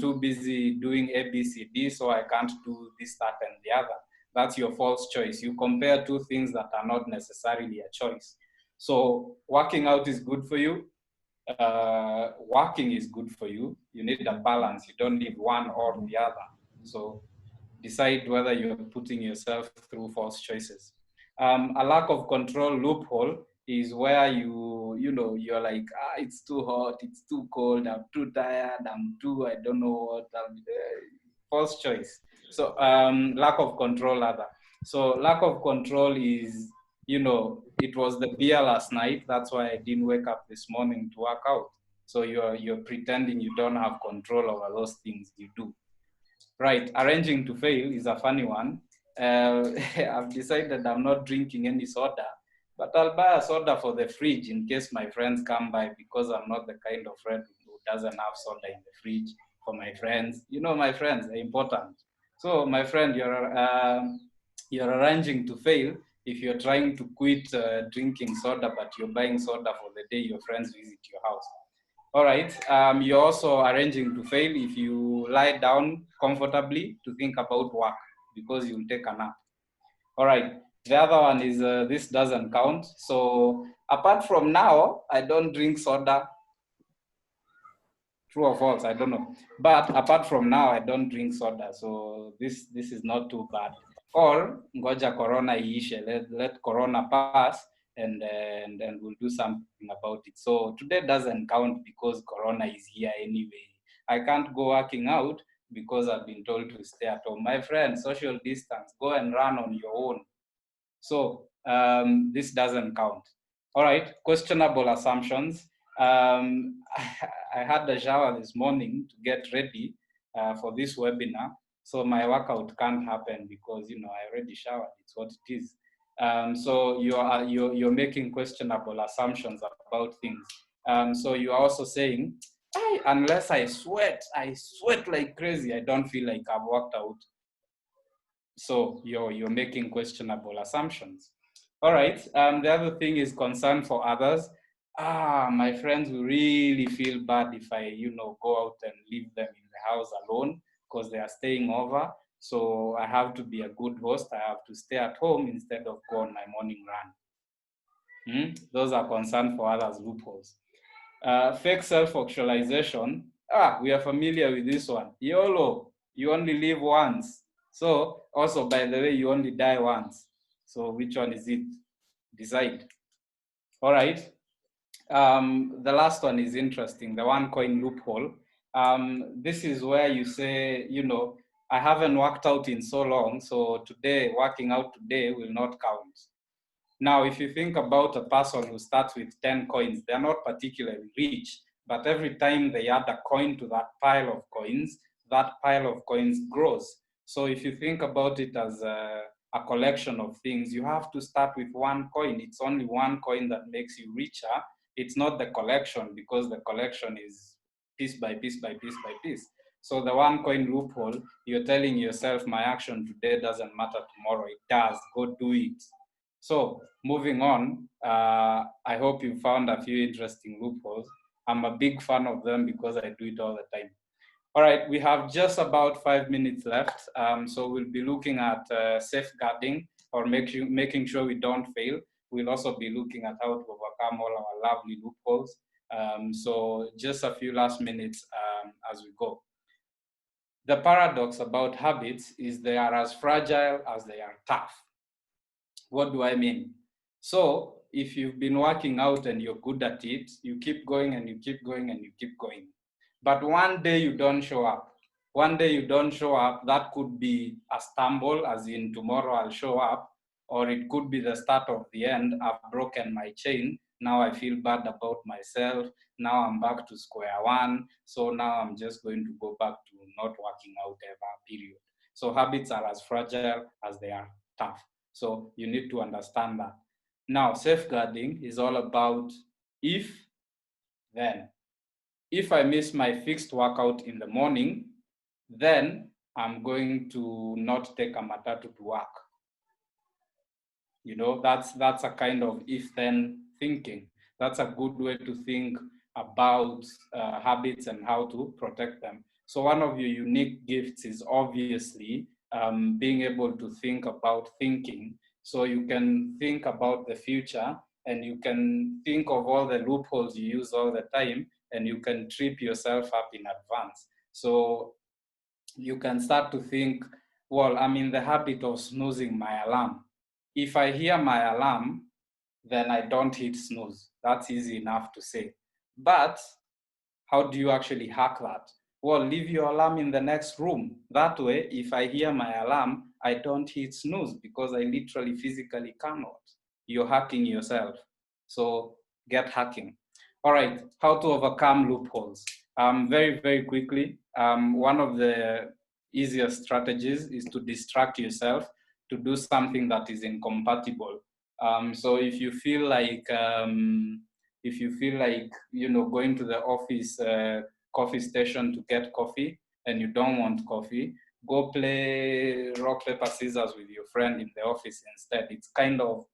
Speaker 5: too busy doing ABCD, so I can't do this, that, and the other. That's your false choice. You compare two things that are not necessarily a choice. So working out is good for you. Working is good for you. You need a balance. You don't need one or the other. So decide whether you're putting yourself through false choices. A lack of control loophole is where you're like, it's too hot, it's too cold, I'm too tired, I don't know what, false choice. So lack of control rather. So lack of control is, it was the beer last night, that's why I didn't wake up this morning to work out. So you're pretending you don't have control over those things you do. Right, arranging to fail is a funny one. I've decided I'm not drinking any soda, but I'll buy a soda for the fridge in case my friends come by, because I'm not the kind of friend who doesn't have soda in the fridge for my friends. My friends are important. So my friend, you're arranging to fail if you're trying to quit drinking soda, but you're buying soda for the day your friends visit your house. All right, you're also arranging to fail if you lie down comfortably to think about work, because you'll take a nap. All right. The other one is this doesn't count. So apart from now, I don't drink soda. True or false? I don't know. But apart from now, I don't drink soda. So this is not too bad. Or ngoja corona iishe. Let corona pass and we'll do something about it. So today doesn't count because corona is here anyway. I can't go working out because I've been told to stay at home. My friend, social distance, go and run on your own. So this doesn't count. All right, questionable assumptions. I had a shower this morning to get ready for this webinar. So my workout can't happen because, you know, I already showered. It's what it is. So you're making questionable assumptions about things. So you are also saying, unless I sweat like crazy, I don't feel like I've worked out. So you're making questionable assumptions. All right, the other thing is concern for others. My friends will really feel bad if I, you know, go out and leave them in the house alone because they are staying over. So I have to be a good host. I have to stay at home instead of go on my morning run. Those are concern for others loopholes. Fake self-actualization. We are familiar with this one. YOLO, you only live once. So also, by the way, you only die once. So which one is it? Decide. All right. The last one is interesting, the one coin loophole. This is where you say, you know, I haven't worked out in so long, so today, working out today will not count. Now, if you think about a person who starts with 10 coins, they're not particularly rich, but every time they add a coin to that pile of coins grows. So if you think about it as a collection of things, you have to start with one coin. It's only one coin that makes you richer. It's not the collection, because the collection is piece by piece by piece by piece. So the one coin loophole, you're telling yourself, my action today doesn't matter tomorrow. It does. Go do it. So moving on, I hope you found a few interesting loopholes. I'm a big fan of them because I do it all the time. All right, we have just about 5 minutes left. So we'll be looking at safeguarding or making sure we don't fail. We'll also be looking at how to overcome all our lovely loopholes. So just a few last minutes as we go. The paradox about habits is they are as fragile as they are tough. What do I mean? So if you've been working out and you're good at it, you keep going and you keep going and you keep going. But one day you don't show up. One day you don't show up, that could be a stumble, as in tomorrow I'll show up, or it could be the start of the end. I've broken my chain. Now I feel bad about myself. Now I'm back to square one. So now I'm just going to go back to not working out ever, period. So habits are as fragile as they are tough. So you need to understand that. Now, safeguarding is all about if, then. If I miss my fixed workout in the morning, then I'm going to not take a matatu to work. You know, that's a kind of if-then thinking. That's a good way to think about habits and how to protect them. So one of your unique gifts is obviously being able to think about thinking. So you can think about the future and you can think of all the loopholes you use all the time, and you can trip yourself up in advance. So you can start to think, well, I'm in the habit of snoozing my alarm. If I hear my alarm, then I don't hit snooze. That's easy enough to say. But how do you actually hack that? Well, leave your alarm in the next room. That way, if I hear my alarm, I don't hit snooze because I literally physically cannot. You're hacking yourself. So get hacking. All right, how to overcome loopholes. Very, very quickly, one of the easiest strategies is to distract yourself to do something that is incompatible. So if you feel like, you know, going to the office coffee station to get coffee and you don't want coffee, go play rock, paper, scissors with your friend in the office instead. It's kind of,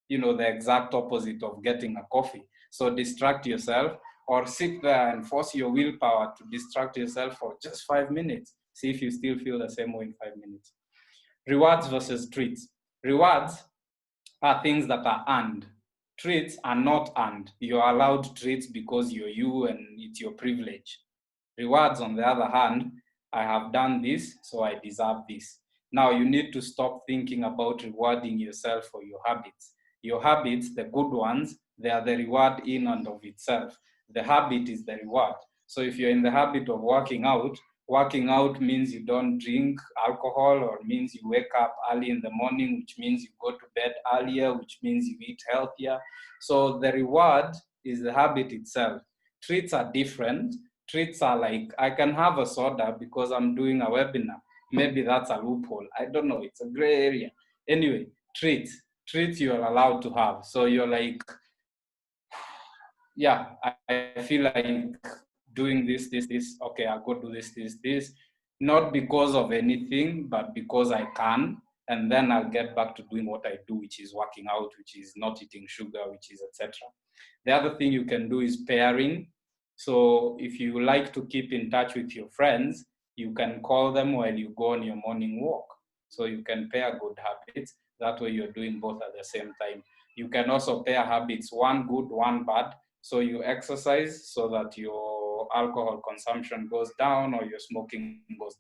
Speaker 5: you know, the exact opposite of getting a coffee. So distract yourself, or sit there and force your willpower to distract yourself for just 5 minutes. See if you still feel the same way in 5 minutes. Rewards versus treats. Rewards are things that are earned. Treats are not earned. You're allowed treats because you're you and it's your privilege. Rewards, on the other hand, I have done this, so I deserve this. Now you need to stop thinking about rewarding yourself for your habits. Your habits, the good ones, they are the reward in and of itself. The habit is the reward. So if you're in the habit of working out means you don't drink alcohol, or means you wake up early in the morning, which means you go to bed earlier, which means you eat healthier. So the reward is the habit itself. Treats are different. Treats are like, I can have a soda because I'm doing a webinar. Maybe that's a loophole. I don't know. It's a gray area. Anyway, treats you're allowed to have. So you're like, yeah, I feel like doing this. Okay, I'll go do this. Not because of anything, but because I can. And then I'll get back to doing what I do, which is working out, which is not eating sugar, which is etc. The other thing you can do is pairing. So if you like to keep in touch with your friends, you can call them while you go on your morning walk. So you can pair good habits. That way you're doing both at the same time. You can also pair habits, one good, one bad. So you exercise so that your alcohol consumption goes down or your smoking goes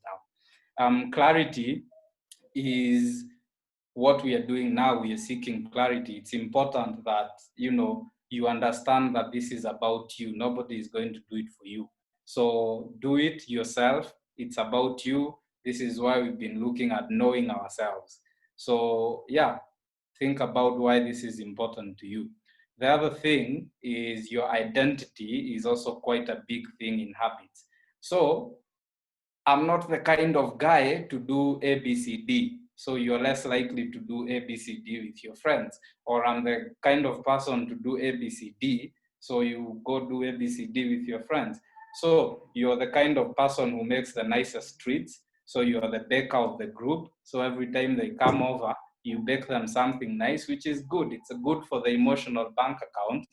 Speaker 5: down. Clarity is what we are doing now. We are seeking clarity. It's important that, you understand that this is about you. Nobody is going to do it for you. So do it yourself. It's about you. This is why we've been looking at knowing ourselves. So yeah, think about why this is important to you. The other thing is your identity is also quite a big thing in habits. So I'm not the kind of guy to do ABCD. So you're less likely to do ABCD with your friends. Or I'm the kind of person to do ABCD, so you go do ABCD with your friends. So you're the kind of person who makes the nicest treats. So you're the baker of the group. So every time they come over, you bake them something nice, which is good. It's good for the emotional bank account,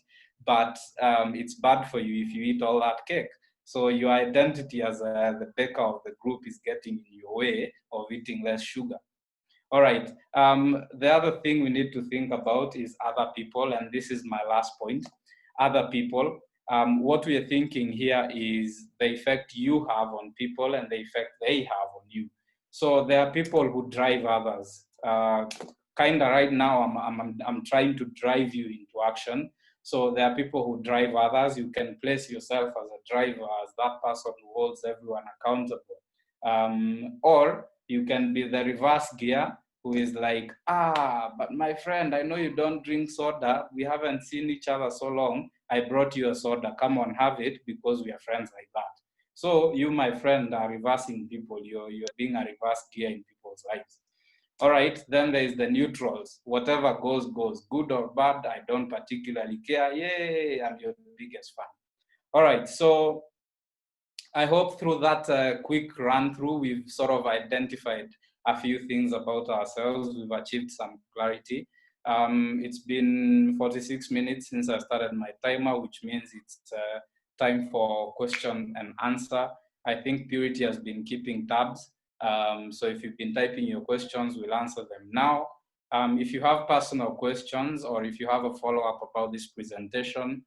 Speaker 5: but it's bad for you if you eat all that cake. So your identity as the baker of the group is getting in your way of eating less sugar. All right. The other thing we need to think about is other people, and this is my last point. Other people. What we are thinking here is the effect you have on people and the effect they have on you. So there are people who drive others. Kind of right now, I'm trying to drive you into action. So there are people who drive others. You can place yourself as a driver, as that person who holds everyone accountable. Or you can be the reverse gear, who is like, but my friend, I know you don't drink soda. We haven't seen each other so long. I brought you a soda. Come on, have it, because we are friends like that. So you, my friend, are reversing people. You're being a reverse gear in people's lives. All right, then there is the neutrals. Whatever goes, goes. Good or bad, I don't particularly care. Yay, I'm your biggest fan. All right, so I hope through that quick run through, we've sort of identified a few things about ourselves. We've achieved some clarity. It's been 46 minutes since I started my timer, which means it's time for question and answer. I think Purity has been keeping tabs. So if you've been typing your questions, we'll answer them now. If you have personal questions or if you have a follow-up about this presentation,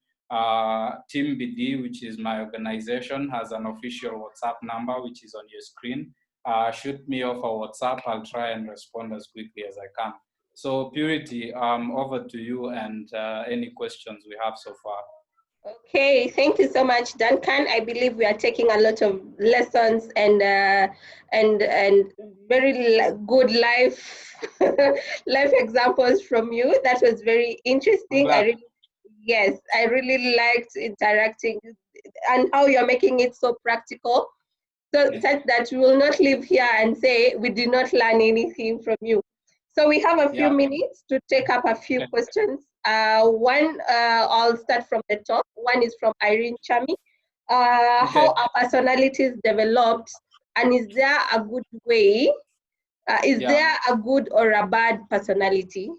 Speaker 5: Team BD, which is my organization, has an official WhatsApp number, which is on your screen. Shoot me off a WhatsApp. I'll try and respond as quickly as I can. So Purity, over to you and any questions we have so far.
Speaker 4: Okay, thank you so much, Duncan. I believe we are taking a lot of lessons and very good life life examples from you. That was very interesting. Yes, I really liked interacting and how you're making it so practical, so such that we will not live here and say we did not learn anything from you. So we have a few minutes to take up a few questions. One, I'll start from the top. One is from Irene Chami. How are personalities developed, and is there a good way? Is there a good or a bad personality?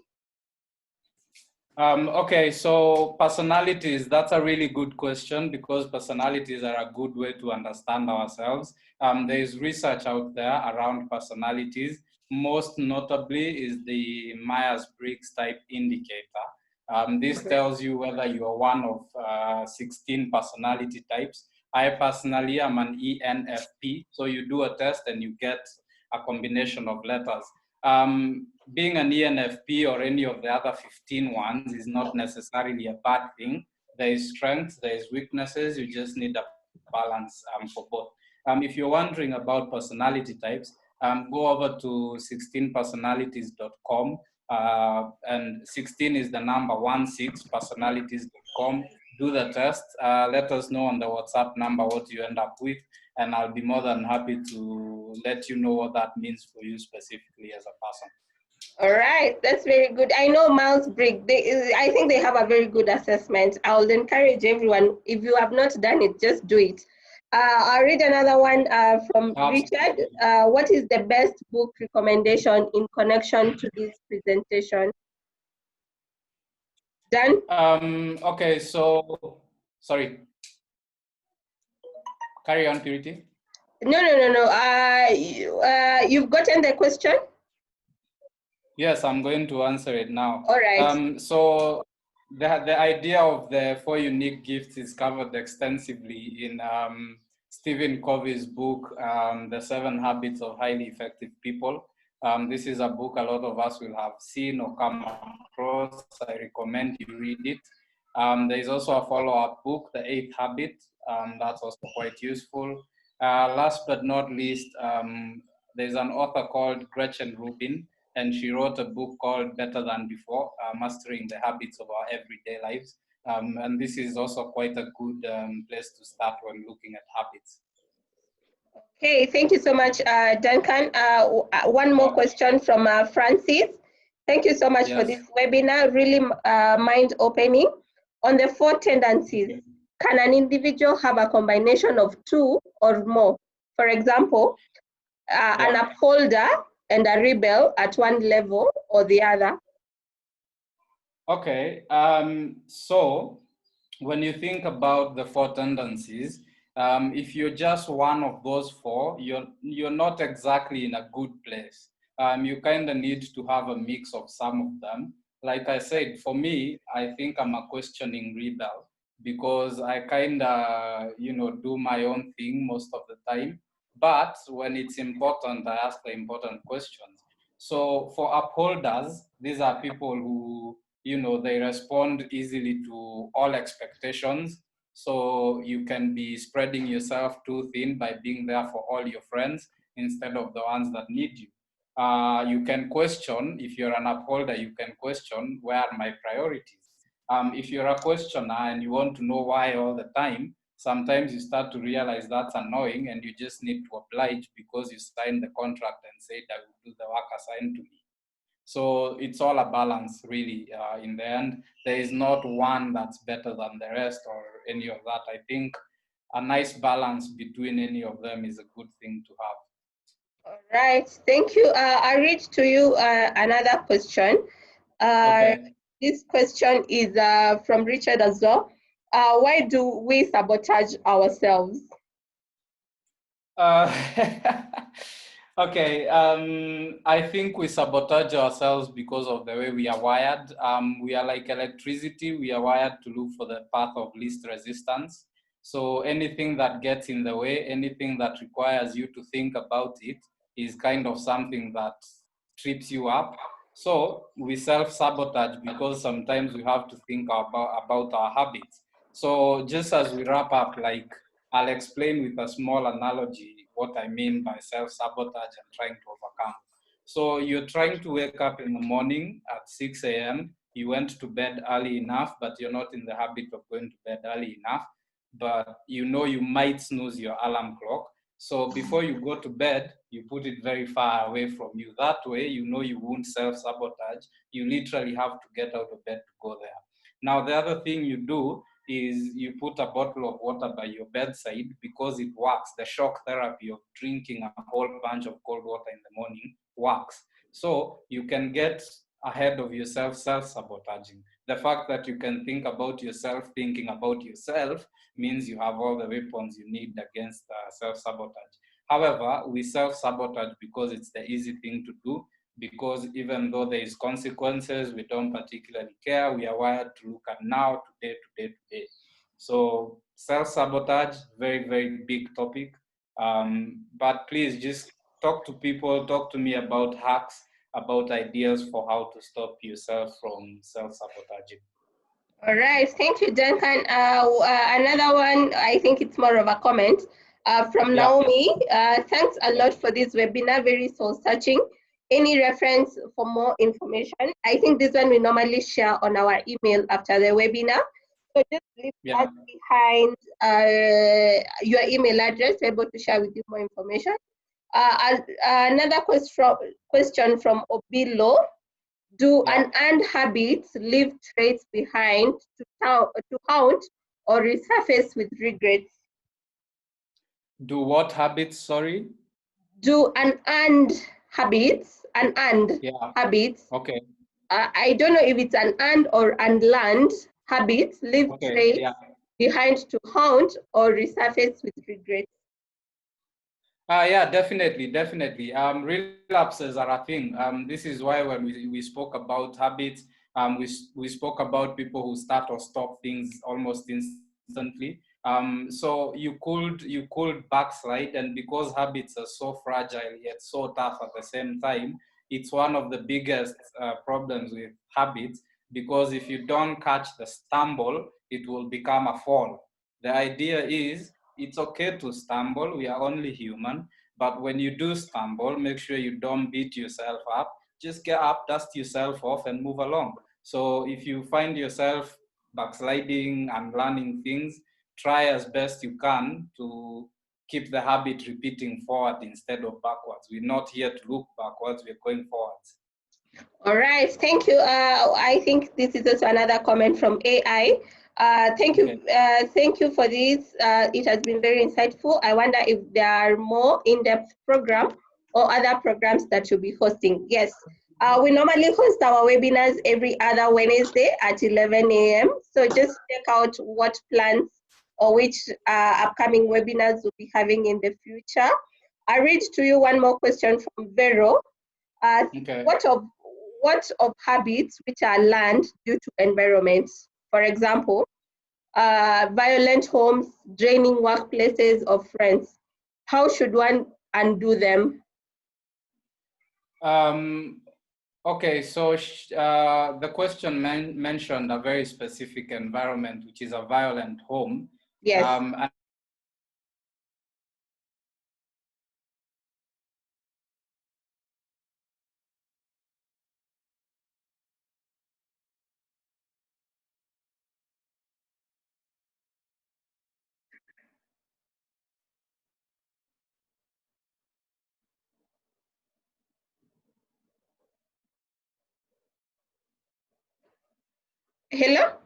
Speaker 5: Okay, so personalities, that's a really good question, because personalities are a good way to understand ourselves. There is research out there around personalities. most notably is the Myers-Briggs type indicator. This tells you whether you are one of 16 personality types. I personally am an ENFP, so you do a test and you get a combination of letters. Being an ENFP or any of the other 15 ones is not necessarily a bad thing. There is strengths, there is weaknesses, you just need a balance for both. If you're wondering about personality types, go over to 16personalities.com, and 16 is the number 16personalities.com. Do the test. Let us know on the WhatsApp number what you end up with, and I'll be more than happy to let you know what that means for you specifically as a person.
Speaker 4: All right, that's very good. I know Myers-Briggs, I think they have a very good assessment. I will encourage everyone, if you have not done it, just do it. I'll read another one from Richard. What is the best book recommendation in connection to this presentation? Dan?
Speaker 5: Okay, so, sorry. Carry on, Purity.
Speaker 4: No. You've gotten the question?
Speaker 5: Yes, I'm going to answer it now.
Speaker 4: All right.
Speaker 5: So the idea of the 4 unique gifts is covered extensively in Stephen Covey's book, The 7 Habits of Highly Effective People. This is a book a lot of us will have seen or come across. I recommend you read it. There is also a follow-up book, The 8th Habit. That's also quite useful. Last but not least, there's an author called Gretchen Rubin, and she wrote a book called Better Than Before, Mastering the Habits of Our Everyday Lives. And this is also quite a good place to start when looking at habits.
Speaker 4: Okay, thank you so much, Duncan. One more question from Francis. Thank you so much for this webinar, really mind-opening. On the 4 tendencies, can an individual have a combination of 2 or more? For example, an upholder and a rebel at one level or the other?
Speaker 5: Okay, so when you think about the 4 tendencies, if you're just one of those 4, you're not exactly in a good place. You kind of need to have a mix of some of them. Like I said, for me, I think I'm a questioning rebel because I kind of, do my own thing most of the time. But when it's important, I ask the important questions. So for upholders, these are people who, they respond easily to all expectations. So you can be spreading yourself too thin by being there for all your friends instead of the ones that need you. You can question, if you're an upholder, you can question, where are my priorities? If you're a questioner and you want to know why all the time, sometimes you start to realize that's annoying and you just need to oblige because you signed the contract and said I will do the work assigned to me. So it's all a balance, really. In the end, there is not one that's better than the rest or any of that. I think a nice balance between any of them is a good thing to have.
Speaker 4: All right, thank you. I read to you another question.
Speaker 5: Okay.
Speaker 4: This question is from Richard as well. Why do we sabotage ourselves?
Speaker 5: Okay, I think we sabotage ourselves because of the way we are wired. We are like electricity. We are wired to look for the path of least resistance. So anything that gets in the way, anything that requires you to think about it is kind of something that trips you up. So we self-sabotage because sometimes we have to think about our habits. So just as we wrap up, like I'll explain with a small analogy what I mean by self-sabotage and trying to overcome. So you're trying to wake up in the morning at 6 a.m. You went to bed early enough, but you're not in the habit of going to bed early enough. But you know you might snooze your alarm clock. So before you go to bed, you put it very far away from you. That way, you know you won't self-sabotage. You literally have to get out of bed to go there. Now, the other thing you do is you put a bottle of water by your bedside because it works. The shock therapy of drinking a whole bunch of cold water in the morning works. So you can get ahead of yourself self-sabotaging. The fact that you can think about yourself thinking about yourself means you have all the weapons you need against self-sabotage. However, we self-sabotage because it's the easy thing to do, because even though there is consequences, we don't particularly care. We are wired to look at now, today. So self-sabotage, very, very big topic. But please just talk to people, talk to me about hacks, about ideas for how to stop yourself from self-sabotaging.
Speaker 4: All right, thank you, Duncan. Another one, I think it's more of a comment from Naomi. Thanks a lot for this webinar, very soul-searching. Any reference for more information? I think this one we normally share on our email after the webinar. So just leave us behind your email address, we're able to share with you more information. Another question from Obilo. Do unearned habits leave traits behind to haunt or resurface with regrets?
Speaker 5: Do what habits, sorry?
Speaker 4: Do unearned habits, habits.
Speaker 5: Okay.
Speaker 4: I don't know if it's unearned or unlearned habits leave traits behind to haunt or resurface with regrets.
Speaker 5: Yeah, definitely. Relapses are a thing. This is why when we spoke about habits, we spoke about people who start or stop things almost instantly. So you could backslide, and because habits are so fragile yet so tough at the same time, it's one of the biggest problems with habits, because if you don't catch the stumble, it will become a fall. The idea is, it's okay to stumble, we are only human, but when you do stumble, make sure you don't beat yourself up. Just get up, dust yourself off, and move along. So if you find yourself backsliding and learning things, try as best you can to keep the habit repeating forward instead of backwards. We're not here to look backwards, we're going forwards.
Speaker 4: All right, thank you. I think this is also another comment from AI. Thank you for this. It has been very insightful. I wonder if there are more in-depth programs or other programs that you'll be hosting. Yes, we normally host our webinars every other Wednesday at 11 a.m. So just check out what plans or which upcoming webinars we'll be having in the future. I read to you one more question from Vero. What of habits which are learned due to environments? For example, violent homes, draining workplaces, or friends. How should one undo them?
Speaker 5: Okay, so the question mentioned a very specific environment, which is a violent home.
Speaker 4: Yes. Hello?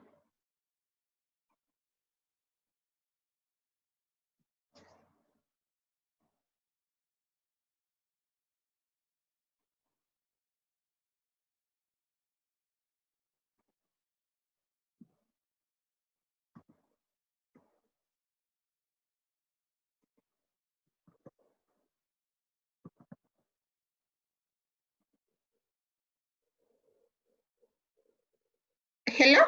Speaker 4: Hello?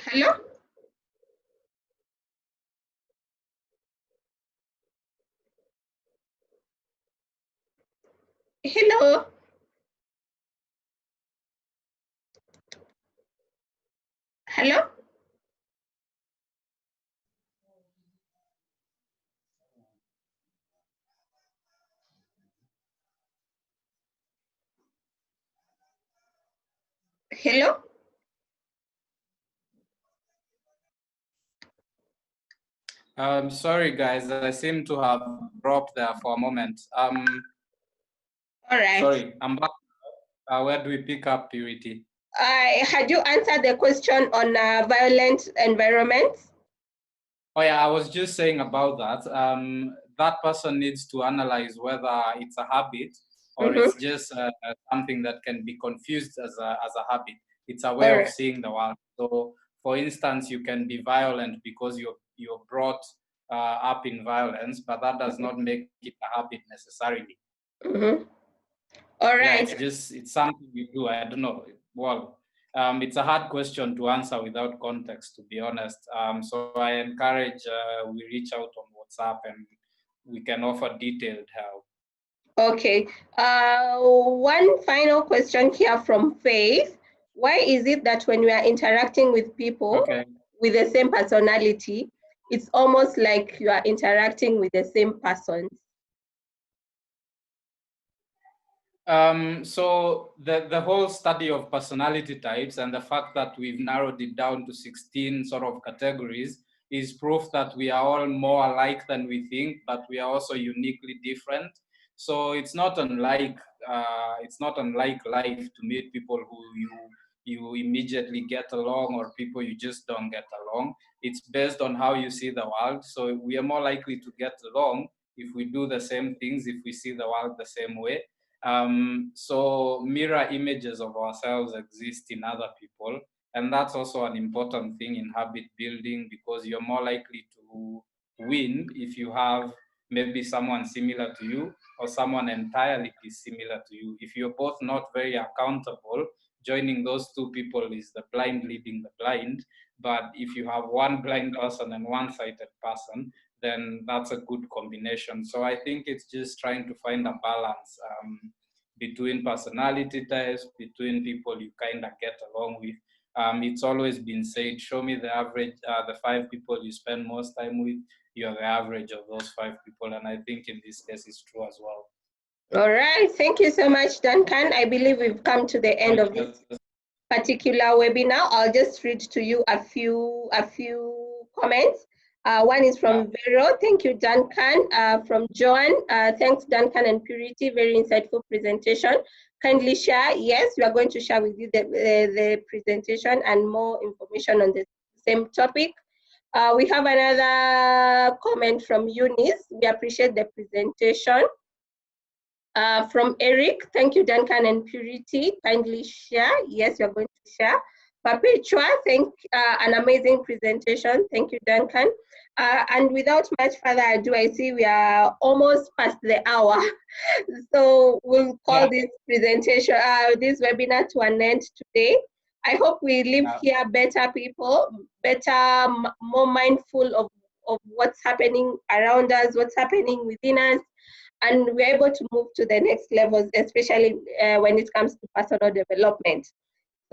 Speaker 4: Hello? Hello? Hello? Hello?
Speaker 5: Sorry, guys, I seem to have dropped there for a moment.
Speaker 4: All right.
Speaker 5: Sorry, I'm back. Where do we pick up, Purity?
Speaker 4: Had you answered the question on violent environments?
Speaker 5: Oh yeah, I was just saying about that. That person needs to analyze whether it's a habit or it's just something that can be confused as a habit. It's a way of seeing the world. So, for instance, you can be violent because you're brought up in violence, but that does not make it a habit necessarily.
Speaker 4: All right.
Speaker 5: Yeah, it's something you do. I don't know. Well, it's a hard question to answer without context, to be honest. So I encourage we reach out on WhatsApp and we can offer detailed help.
Speaker 4: Okay. One final question here from Faith. Why is it that when we are interacting with people with the same personality, it's almost like you are interacting with the same person?
Speaker 5: So the whole study of personality types and the fact that we've narrowed it down to 16 sort of categories is proof that we are all more alike than we think, but we are also uniquely different. So it's not unlike life to meet people who you immediately get along or people you just don't get along. It's based on how you see the world. So we are more likely to get along if we do the same things, if we see the world the same way. So mirror images of ourselves exist in other people. And that's also an important thing in habit building because you're more likely to win if you have maybe someone similar to you or someone entirely similar to you. If you're both not very accountable, joining those two people is the blind leading the blind. But if you have one blind person and one sighted person, then that's a good combination. So I think it's just trying to find a balance between personality types, between people you kind of get along with. It's always been said, show me the average, the 5 people you spend most time with, you're the average of those 5 people. And I think in this case, it's true as well.
Speaker 4: All right, thank you so much, Duncan. I believe we've come to the end of this particular webinar. I'll just read to you a few comments. One is from Vero. Thank you, Duncan. From Joan, thanks, Duncan and Purity. Very insightful presentation. Kindly share. Yes, we are going to share with you the presentation and more information on the same topic. We have another comment from Eunice. We appreciate the presentation. From Eric, thank you, Duncan and Purity. Kindly share. Yes, you're going to share. Perpetua, an amazing presentation. Thank you, Duncan. And without much further ado, I see we are almost past the hour. So we'll call this presentation, this webinar to an end today. I hope we leave here better people, better, more mindful of what's happening around us, what's happening within us, and we're able to move to the next levels, especially when it comes to personal development.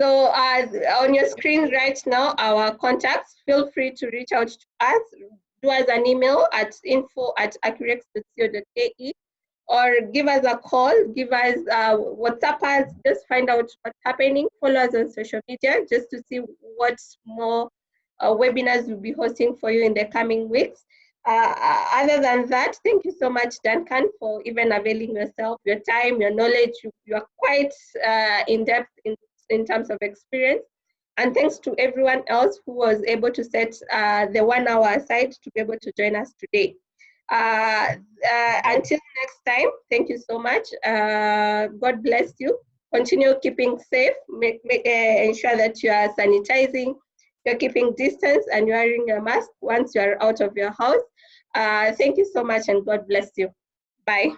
Speaker 4: So on your screen right now, our contacts, feel free to reach out to us, do us an email at info@accurex.co.ke, or give us a call, give us WhatsApp us, just find out what's happening, follow us on social media, just to see what more webinars we'll be hosting for you in the coming weeks. Other than that, thank you so much, Duncan, for even availing yourself, your time, your knowledge. You are quite in-depth in terms of experience. And thanks to everyone else who was able to set the 1 hour aside to be able to join us today. Until next time, thank you so much. God bless you. Continue keeping safe. Ensure that you are sanitizing, you're keeping distance, and you're wearing your mask once you're out of your house. Thank you so much, and God bless you. Bye.